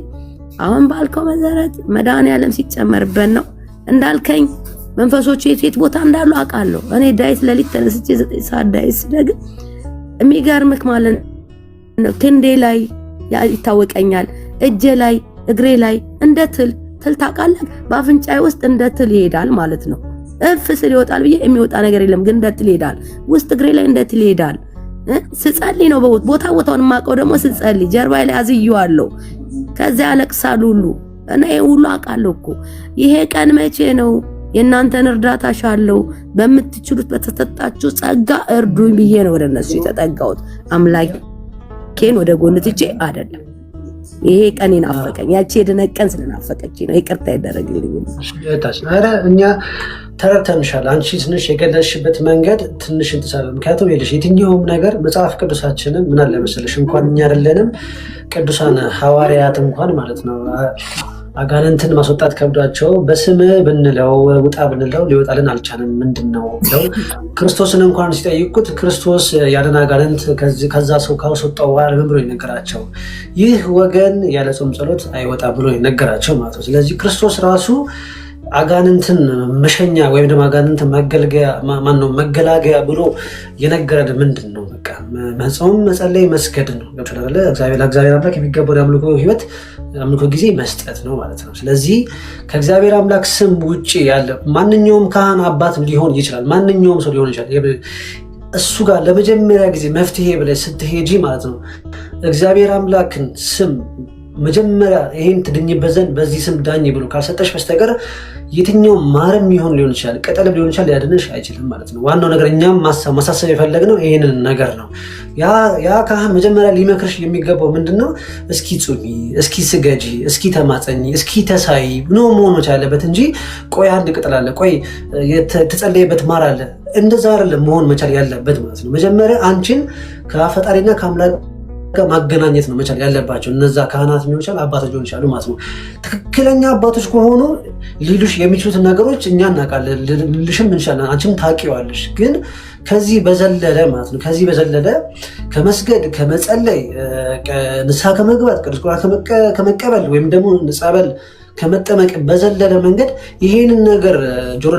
አሁን ባልከው መሰረት መድኃኒዓለም ሲጨመርበት ነው እንዳልከኝ መንፈሶች የት ቦታ እንዳሉ አውቃለሁ። እኔ ዳይት ለሊት ተነስቼ 9 ሰዓት ዳይት ስደግ የሚገርምክ ማለት ነው ክንዴ ላይ ይታወቀኛል፣ እጄ ላይ እግሬ ላይ እንደ ትል ታውቃለህ፣ በአፍንጫዬ ውስጥ እንደ ትል ይሄዳል ማለት ነው። እፍ ስል ይወጣል ብዬ የሚወጣ ነገር የለም፣ ግን እንደ ትል ይሄዳል። ውስጥ እግሬ ላይ እንደ ትል ይሄዳል። ስጸልይ ነው ቦታውን የማውቀው ደግሞ ስጸልይ ጀርባዬ ላይ አዝየዋለሁ። ከዛ ያለቅሳሉ ሁሉ እና ይሄ ሁሉ አውቃለሁ እኮ። ይሄ ቀን መቼ ነው? የእናንተን እርዳታ ሻለው በምትችሉት በተሰጣችሁ ጸጋ እርዱኝ ብዬ ነው ወደ እነሱ የተጠጋሁት። አምላኬን ወደ ጎን ትቼ አይደለም። ይሄ ቀን ይናፈቀኝ ያቺ የደነቀን ስለናፈቀች ነው። ይቅርታ ይደረግልኝ። ኧረ እኛ ተረድተንሻል። አንቺ ትንሽ የገለሽበት መንገድ ትንሽ እንትሳለ። ምክንያቱም ይልሽ የትኛውም ነገር መጽሐፍ ቅዱሳችንን ምን አለ መሰለሽ እንኳን እኛ አይደለንም ቅዱሳን ሐዋርያት እንኳን ማለት ነው አጋንንትን ማስወጣት ከብዷቸው በስም ብንለው ውጣ ብንለው ሊወጣልን አልቻለም። ምንድነው ብለው ክርስቶስን እንኳን ሲጠይቁት ክርስቶስ ያንን አጋንንት ከዛ ሰው ካስወጣው በኋላ ምን ብሎ ይነገራቸው? ይህ ወገን ያለ ጾም ጸሎት አይወጣ ብሎ ይነገራቸው ማለት ነው። ስለዚህ ክርስቶስ ራሱ አጋንንትን መሸኛ ወይም ደግሞ አጋንንትን መገላገያ ብሎ የነገረን ምንድነው? በቃ መጾም፣ መጸለይ፣ መስገድ ነው። እግዚአብሔር አምላክ የሚገባው የአምልኮ ህይወት አምልኮ ጊዜ መስጠት ነው ማለት ነው። ስለዚህ ከእግዚአብሔር አምላክ ስም ውጪ ያለ ማንኛውም ካህን አባት ሊሆን ይችላል፣ ማንኛውም ሰው ሊሆን ይችላል። እሱ ጋር ለመጀመሪያ ጊዜ መፍትሄ ብለሽ ስትሄጂ ማለት ነው እግዚአብሔር አምላክን ስም መጀመሪያ ይሄን ትድኝበት ዘንድ በዚህ ስም ዳኝ ብሎ ካልሰጠሽ በስተቀር የትኛው ማርም ይሆን ሊሆን ይችላል ቅጠልም ሊሆን ይችላል ሊያድንሽ አይችልም ማለት ነው። ዋናው ነገር እኛም ማሳሰብ የፈለግነው ይሄንን ነገር ነው። ያ ካህን መጀመሪያ ሊመክርሽ የሚገባው ምንድነው? እስኪ ጹሚ፣ እስኪ ስገጂ፣ እስኪ ተማጸኝ፣ እስኪ ተሳይ ነው መሆን መቻል ያለበት እንጂ ቆይ አንድ ቅጠል አለ፣ ቆይ የተጸለየበት ማር አለ፣ እንደዛ አይደለም መሆን መቻል ያለበት ማለት ነው። መጀመሪያ አንቺን ከፈጣሪና ከአምላክ ማገናኘት ነው መቻል ያለባቸው እነዛ ካህናት ሊሆን ይችላል አባቶች ሊሆን ይችላሉ ማለት ነው። ትክክለኛ አባቶች ከሆኑ ሊሉሽ የሚችሉትን ነገሮች እኛ እናውቃለን፣ ልልሽም እንችላለን፣ አንቺም ታውቂዋለሽ። ግን ከዚህ በዘለለ ማለት ነው ከዚህ በዘለለ ከመስገድ ከመጸለይ ንስሐ ከመግባት ቅዱስ ቁርባን ከመቀበል ወይም ደግሞ ጸበል ከመጠመቅ በዘለለ መንገድ ይሄንን ነገር ጆሮ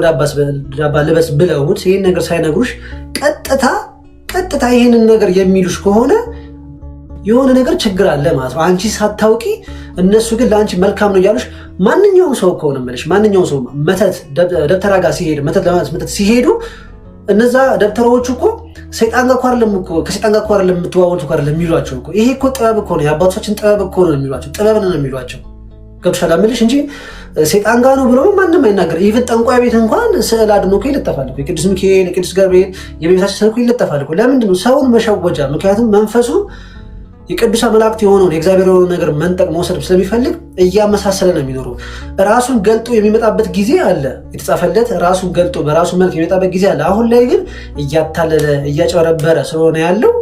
ዳባ ልበስ ብለውት ይሄን ነገር ሳይነግሩሽ ቀጥታ ይሄንን ነገር የሚሉሽ ከሆነ የሆነ ነገር ችግር አለ ማለት ነው። አንቺ ሳታውቂ እነሱ ግን ለአንቺ መልካም ነው እያሉሽ ማንኛውም ሰው ከሆነ መልሽ ማንኛውም ሰው መተት ደብተራ ጋር ሲሄድ መተት ሲሄዱ እነዛ ደብተራዎቹ እኮ ሰይጣን ጋር አይደለም እኮ ከሰይጣን ጋር አይደለም የምትዋወሉት እኮ አይደለም የሚሏቸው እኮ ይሄ እኮ ጥበብ እኮ ነው፣ የአባቶቻችን ጥበብ እኮ ነው የሚሏቸው፣ ጥበብ ነው የሚሏቸው። ገብቶሻል አምልሽ እንጂ ሰይጣን ጋር ነው ብሎ ማንም አይናገር። ይሄን ጠንቋይ ቤት እንኳን ስዕል አድኖ እኮ ይለጠፋል እኮ የቅዱስ ሚካኤል የቅዱስ ገብርኤል የቤታችን ስዕል እኮ ይለጠፋል እኮ። ለምንድን ነው? ሰውን መሸወጃ። ምክንያቱም መንፈሱ የቅዱሳን መላእክት የሆነውን የእግዚአብሔር የሆነውን ነገር መንጠቅ መውሰድ ስለሚፈልግ እያመሳሰለ ነው የሚኖረው። ራሱን ገልጦ የሚመጣበት ጊዜ አለ፣ የተጻፈለት ራሱን ገልጦ በራሱ መልክ የሚመጣበት ጊዜ አለ። አሁን ላይ ግን እያታለለ እያጨበረበረ ስለሆነ ያለው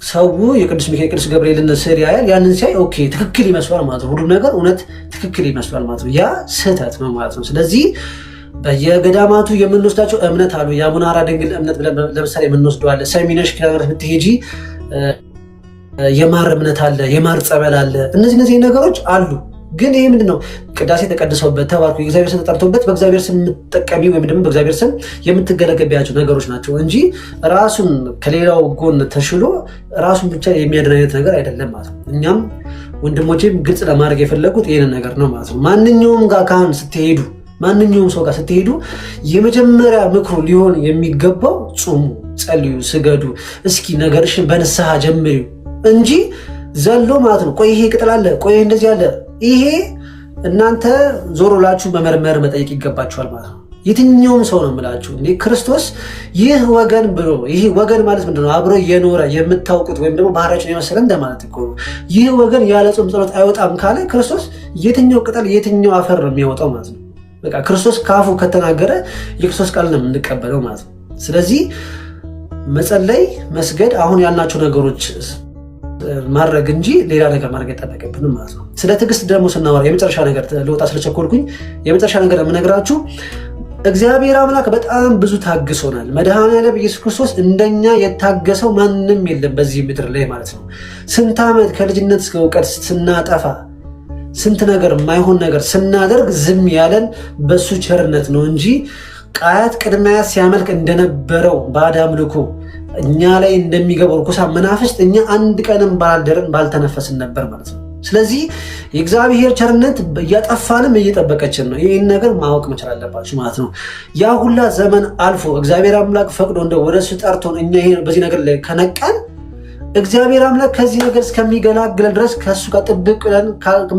ሰው የቅዱስ ሚካኤል ቅዱስ ገብርኤልን ስዕል ያያል። ያንን ሲያይ ኦኬ ትክክል ይመስሏል ማለት ነው። ሁሉም ነገር እውነት ትክክል ይመስሏል ማለት ነው። ያ ስህተት ነው ማለት ነው። ስለዚህ በየገዳማቱ የምንወስዳቸው እምነት አሉ። የአቡነ ሐራ ድንግል እምነት ብለን ለምሳሌ የምንወስደው አለ። ሰሚነሽ ከነገር ብትሄጂ የማር እምነት አለ፣ የማር ጸበል አለ። እነዚህ ነገሮች አሉ። ግን ይሄ ምንድነው? ቅዳሴ ተቀድሰውበት ተባርኩ የእግዚአብሔር ስም ተጠርቶበት በእግዚአብሔር ስም የምትጠቀሚ ወይም ደግሞ በእግዚአብሔር ስም የምትገለገቢያቸው ነገሮች ናቸው እንጂ ራሱን ከሌላው ጎን ተሽሎ ራሱን ብቻ የሚያድን አይነት ነገር አይደለም ማለት ነው። እኛም ወንድሞቼም ግልጽ ለማድረግ የፈለጉት ይህንን ነገር ነው ማለት ነው። ማንኛውም ጋር ካህን ስትሄዱ፣ ማንኛውም ሰው ጋር ስትሄዱ የመጀመሪያ ምክሩ ሊሆን የሚገባው ጹሙ፣ ጸልዩ፣ ስገዱ፣ እስኪ ነገርሽን በንስሐ ጀምሪው እንጂ ዘሎ ማለት ነው። ቆይ ይሄ ቅጠል አለ፣ ቆይ እንደዚህ አለ። ይሄ እናንተ ዞር ብላችሁ መመርመር መጠየቅ ይገባችኋል ማለት ነው። የትኛውም ሰው ነው የምላችሁ እንዴ ክርስቶስ ይህ ወገን ብሎ፣ ይህ ወገን ማለት ምንድነው? አብሮ እየኖረ የምታውቁት ወይም ደግሞ ባህሪያችሁን የመሰለ እንደማለት እኮ ነው። ይህ ወገን ያለ ጾም ጸሎት አይወጣም ካለ ክርስቶስ የትኛው ቅጠል የትኛው አፈር ነው የሚያወጣው ማለት ነው? በቃ ክርስቶስ ካፉ ከተናገረ የክርስቶስ ቃል ነው የምንቀበለው ማለት ነው። ስለዚህ መጸለይ፣ መስገድ፣ አሁን ያልናቸው ነገሮች ማድረግ እንጂ ሌላ ነገር ማድረግ አይጠበቅብንም ማለት ነው። ስለ ትዕግስት ደግሞ ስናወራ የመጨረሻ ነገር ልወጣ ስለቸኮልኩኝ የመጨረሻ ነገር የምነግራችሁ እግዚአብሔር አምላክ በጣም ብዙ ታግሶናል። መድኃኔዓለም ኢየሱስ ክርስቶስ እንደኛ የታገሰው ማንም የለም በዚህ ምድር ላይ ማለት ነው። ስንት ዓመት ከልጅነት እስከ እውቀት ስናጠፋ፣ ስንት ነገር የማይሆን ነገር ስናደርግ ዝም ያለን በሱ ቸርነት ነው እንጂ ቃያት ቅድሚያት ሲያመልክ እንደነበረው ባዕድ አምልኮ እኛ ላይ እንደሚገባው ርኩሳን መናፍስት እኛ አንድ ቀንም ባልደረን ባልተነፈስን ነበር ማለት ነው። ስለዚህ የእግዚአብሔር ቸርነት እያጠፋንም እየጠበቀችን ነው። ይህን ነገር ማወቅ መቻል አለባችሁ ማለት ነው። ያ ሁላ ዘመን አልፎ እግዚአብሔር አምላክ ፈቅዶ እንደ ወደ እሱ ጠርቶን እኛ ይሄ በዚህ ነገር ላይ ከነቃን እግዚአብሔር አምላክ ከዚህ ነገር እስከሚገላግለን ድረስ ከእሱ ጋር ጥብቅ ብለን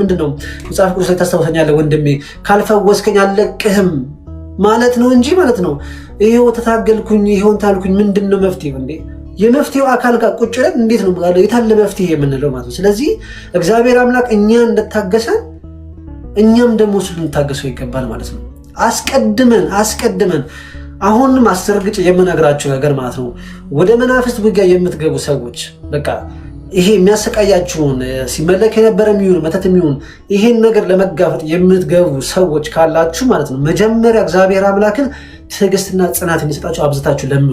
ምንድነው መጽሐፍ ቅዱስ ላይ ታስታውሰኛለህ ወንድሜ፣ ካልፈወስከኝ አልለቅህም ማለት ነው እንጂ ማለት ነው ይሄው ተታገልኩኝ ይሄውን ታልኩኝ ምንድን ነው መፍትሄው እንዴ? የመፍትሄው አካል ጋር ቁጭ ብለን እንዴት ነው የታለ መፍትሄ የምንለው ማለት ነው። ስለዚህ እግዚአብሔር አምላክ እኛ እንደታገሰን እኛም ደግሞ እሱ ልንታገሰው ይገባል ማለት ነው። አስቀድመን አሁንም አስረግጬ የምነግራችሁ ነገር ማለት ነው ወደ መናፍስት ውጊያ የምትገቡ ሰዎች በቃ ይሄ የሚያሰቃያችሁን ሲመለክ የነበረ የሚሆን መተት የሚሆን ይሄን ነገር ለመጋፈጥ የምትገቡ ሰዎች ካላችሁ ማለት ነው መጀመሪያ እግዚአብሔር አምላክን ትዕግስትና ጽናት እንዲሰጣችሁ አብዝታችሁ ለምኑ።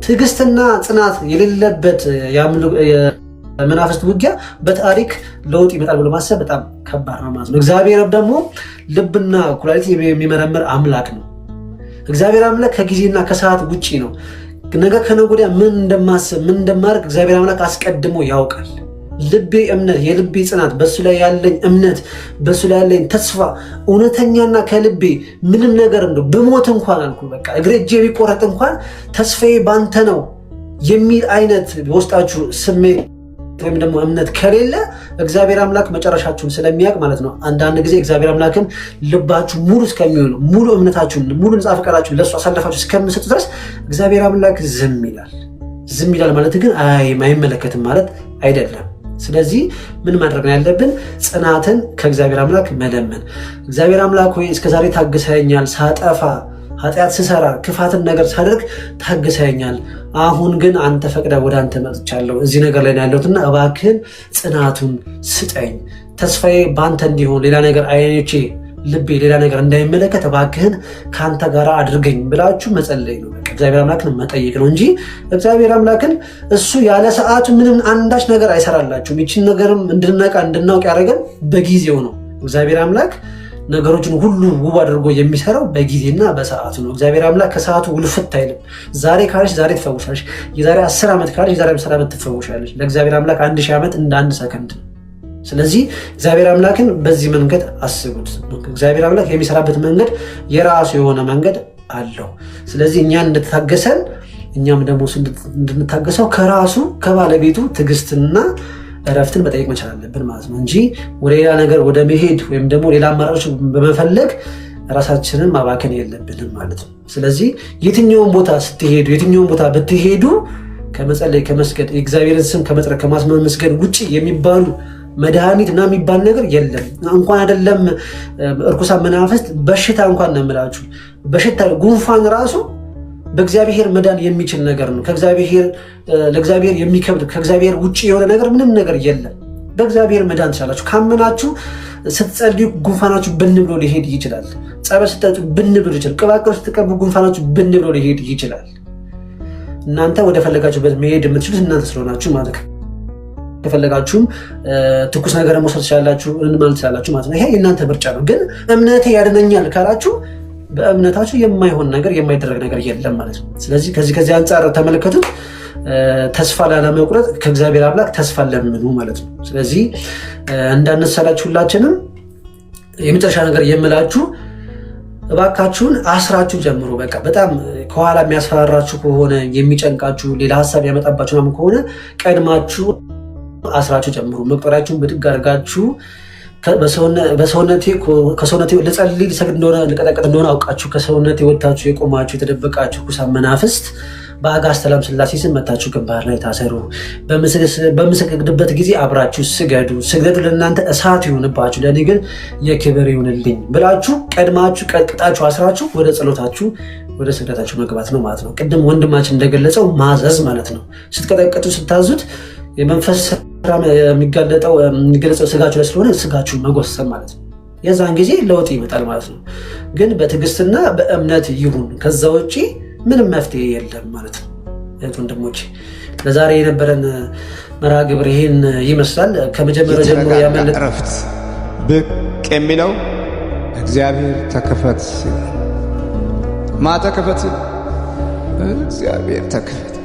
ትዕግስትና ጽናት የሌለበት የመናፍስት ውጊያ በታሪክ ለውጥ ይመጣል ብሎ ማሰብ በጣም ከባድ ነው ማለት ነው። እግዚአብሔር ደግሞ ልብና ኩላሊት የሚመረምር አምላክ ነው። እግዚአብሔር አምላክ ከጊዜና ከሰዓት ውጪ ነው። ነገ ከነገ ወዲያ ምን እንደማስብ ምን እንደማድረግ እግዚአብሔር አምላክ አስቀድሞ ያውቃል። ልቤ እምነት፣ የልቤ ጽናት፣ በሱ ላይ ያለኝ እምነት፣ በሱ ላይ ያለኝ ተስፋ እውነተኛና ከልቤ ምንም ነገር እንደው በሞት እንኳን አልኩ በቃ እግሬ እጄ ቢቆረጥ እንኳን ተስፋዬ ባንተ ነው የሚል አይነት በውስጣችሁ ስሜት ወይም ደግሞ እምነት ከሌለ እግዚአብሔር አምላክ መጨረሻችሁን ስለሚያውቅ ማለት ነው አንዳንድ ጊዜ እግዚአብሔር አምላክን ልባችሁ ሙሉ እስከሚሆን ሙሉ እምነታችሁን ሙሉ ነፃ ፈቃዳችሁን ለእሱ አሳልፋችሁ እስከምሰጡ ድረስ እግዚአብሔር አምላክ ዝም ይላል ማለት ግን አይመለከትም ማለት አይደለም። ስለዚህ ምን ማድረግ ነው ያለብን? ጽናትን ከእግዚአብሔር አምላክ መለመን። እግዚአብሔር አምላክ ሆይ እስከዛሬ ታግሰኸኛል፣ ሳጠፋ ኃጢአት ስሰራ ክፋትን ነገር ሳደርግ ታግሰኸኛል። አሁን ግን አንተ ፈቅደ ወደ አንተ መጥቻለሁ። እዚህ ነገር ላይ ያለሁትና እባክህን ጽናቱን ስጠኝ። ተስፋዬ በአንተ እንዲሆን ሌላ ነገር አይኖቼ ልቤ ሌላ ነገር እንዳይመለከት እባክህን ከአንተ ጋር አድርገኝ ብላችሁ መጸለይ ነው። እግዚአብሔር አምላክን መጠየቅ ነው እንጂ እግዚአብሔር አምላክን እሱ ያለ ሰዓቱ ምንም አንዳች ነገር አይሰራላችሁም። ይችን ነገርም እንድንነቃ እንድናውቅ ያደረገን በጊዜው ነው። እግዚአብሔር አምላክ ነገሮችን ሁሉ ውብ አድርጎ የሚሰራው በጊዜና በሰዓቱ ነው። እግዚአብሔር አምላክ ከሰዓቱ ውልፍት አይልም። ዛሬ ካለሽ ዛሬ ትፈውሻለሽ። የዛሬ 10 ዓመት ካለሽ የዛሬ 10 ዓመት ትፈውሻለሽ። ለእግዚአብሔር አምላክ 1000 ዓመት እንደ 1 ሰከንድ ነው። ስለዚህ እግዚአብሔር አምላክን በዚህ መንገድ አስቡት። እግዚአብሔር አምላክ የሚሰራበት መንገድ የራሱ የሆነ መንገድ አለው። ስለዚህ እኛን እንደታገሰን እኛም ደግሞ እንድንታገሰው ከራሱ ከባለቤቱ ትዕግስትና እረፍትን መጠየቅ መቻል አለብን ማለት ነው እንጂ ወደ ሌላ ነገር ወደ መሄድ ወይም ደግሞ ሌላ አማራጮች በመፈለግ ራሳችንን ማባከን የለብንም ማለት ነው። ስለዚህ የትኛውን ቦታ ስትሄዱ የትኛውን ቦታ ብትሄዱ ከመጸለይ ከመስገድ የእግዚአብሔርን ስም ከመጥራት ከማስመስገድ ውጪ የሚባሉ መድኃኒት እና የሚባል ነገር የለም። እንኳን አይደለም እርኩሳን መናፍስት በሽታ እንኳን ነው የምላችሁ። በሽታ ጉንፋን ራሱ በእግዚአብሔር መዳን የሚችል ነገር ነው። ለእግዚአብሔር የሚከብድ ከእግዚአብሔር ውጪ የሆነ ነገር ምንም ነገር የለም። በእግዚአብሔር መዳን ትችላላችሁ ካመናችሁ። ስትጸልዩ ጉንፋናችሁ ብን ብሎ ሊሄድ ይችላል። ጸበል ስትጠጡ ብን ብሎ ይችላል። ቅባቅር ስትቀቡ ጉንፋናችሁ ብን ብሎ ሊሄድ ይችላል። እናንተ ወደ ፈለጋችሁበት መሄድ የምትችሉት እናንተ ስለሆናችሁ ማለት ነው። ከፈለጋችሁም ትኩስ ነገር መውሰድ ትችላላችሁ፣ ማለት ትችላላችሁ ማለት ነው። ይሄ የእናንተ ምርጫ ነው። ግን እምነቴ ያድነኛል ካላችሁ በእምነታችሁ የማይሆን ነገር የማይደረግ ነገር የለም ማለት ነው። ስለዚህ ከዚህ አንጻር ተመለከቱት። ተስፋ ላለመቁረጥ ከእግዚአብሔር አምላክ ተስፋ ለምኑ ማለት ነው። ስለዚህ እንዳነሳላችሁ ሁላችንም የመጨረሻ ነገር የምላችሁ እባካችሁን አስራችሁ ጀምሮ በቃ በጣም ከኋላ የሚያስፈራራችሁ ከሆነ የሚጨንቃችሁ ሌላ ሀሳብ ያመጣባችሁ ምናምን ከሆነ ቀድማችሁ አስራችሁ ጀምሩ። መቁጠሪያችሁን ብድግ አድርጋችሁ ከሰውነቴ ልጸልይ ልሰግድ እንደሆነ ልቀጠቅጥ እንደሆነ አውቃችሁ ከሰውነቴ ወጥታችሁ የቆማችሁ የተደበቃችሁ ርኩሳን መናፍስት በአጋዕዝተ ዓለም ሥላሴ ስም መታችሁ ግንባር ላይ ታሰሩ። በምሰግድበት ጊዜ አብራችሁ ስገዱ። ስግደቱ ለእናንተ እሳት ይሁንባችሁ፣ ለእኔ ግን የክብር ይሁንልኝ ብላችሁ ቀድማችሁ ቀጥቅጣችሁ አስራችሁ ወደ ጸሎታችሁ ወደ ስግደታችሁ መግባት ነው ማለት ነው። ቅድም ወንድማችን እንደገለጸው ማዘዝ ማለት ነው። ስትቀጠቅጡ ስታዙት የመንፈስ ስራ የሚገለጸው ስጋችሁ ላይ ስለሆነ ስጋችሁን መጎሰም ማለት ነው። የዛን ጊዜ ለውጥ ይመጣል ማለት ነው። ግን በትዕግስትና በእምነት ይሁን። ከዛ ውጭ ምንም መፍትሄ የለም ማለት ነው። ወንድሞች ለዛሬ የነበረን መርሃ ግብር ይህን ይመስላል። ከመጀመሪያ ጀምሮ ያመለጠ ዕረፍት ብቅ የሚለው እግዚአብሔር ተከፈት፣ ማ ተከፈት፣ እግዚአብሔር ተከፈት።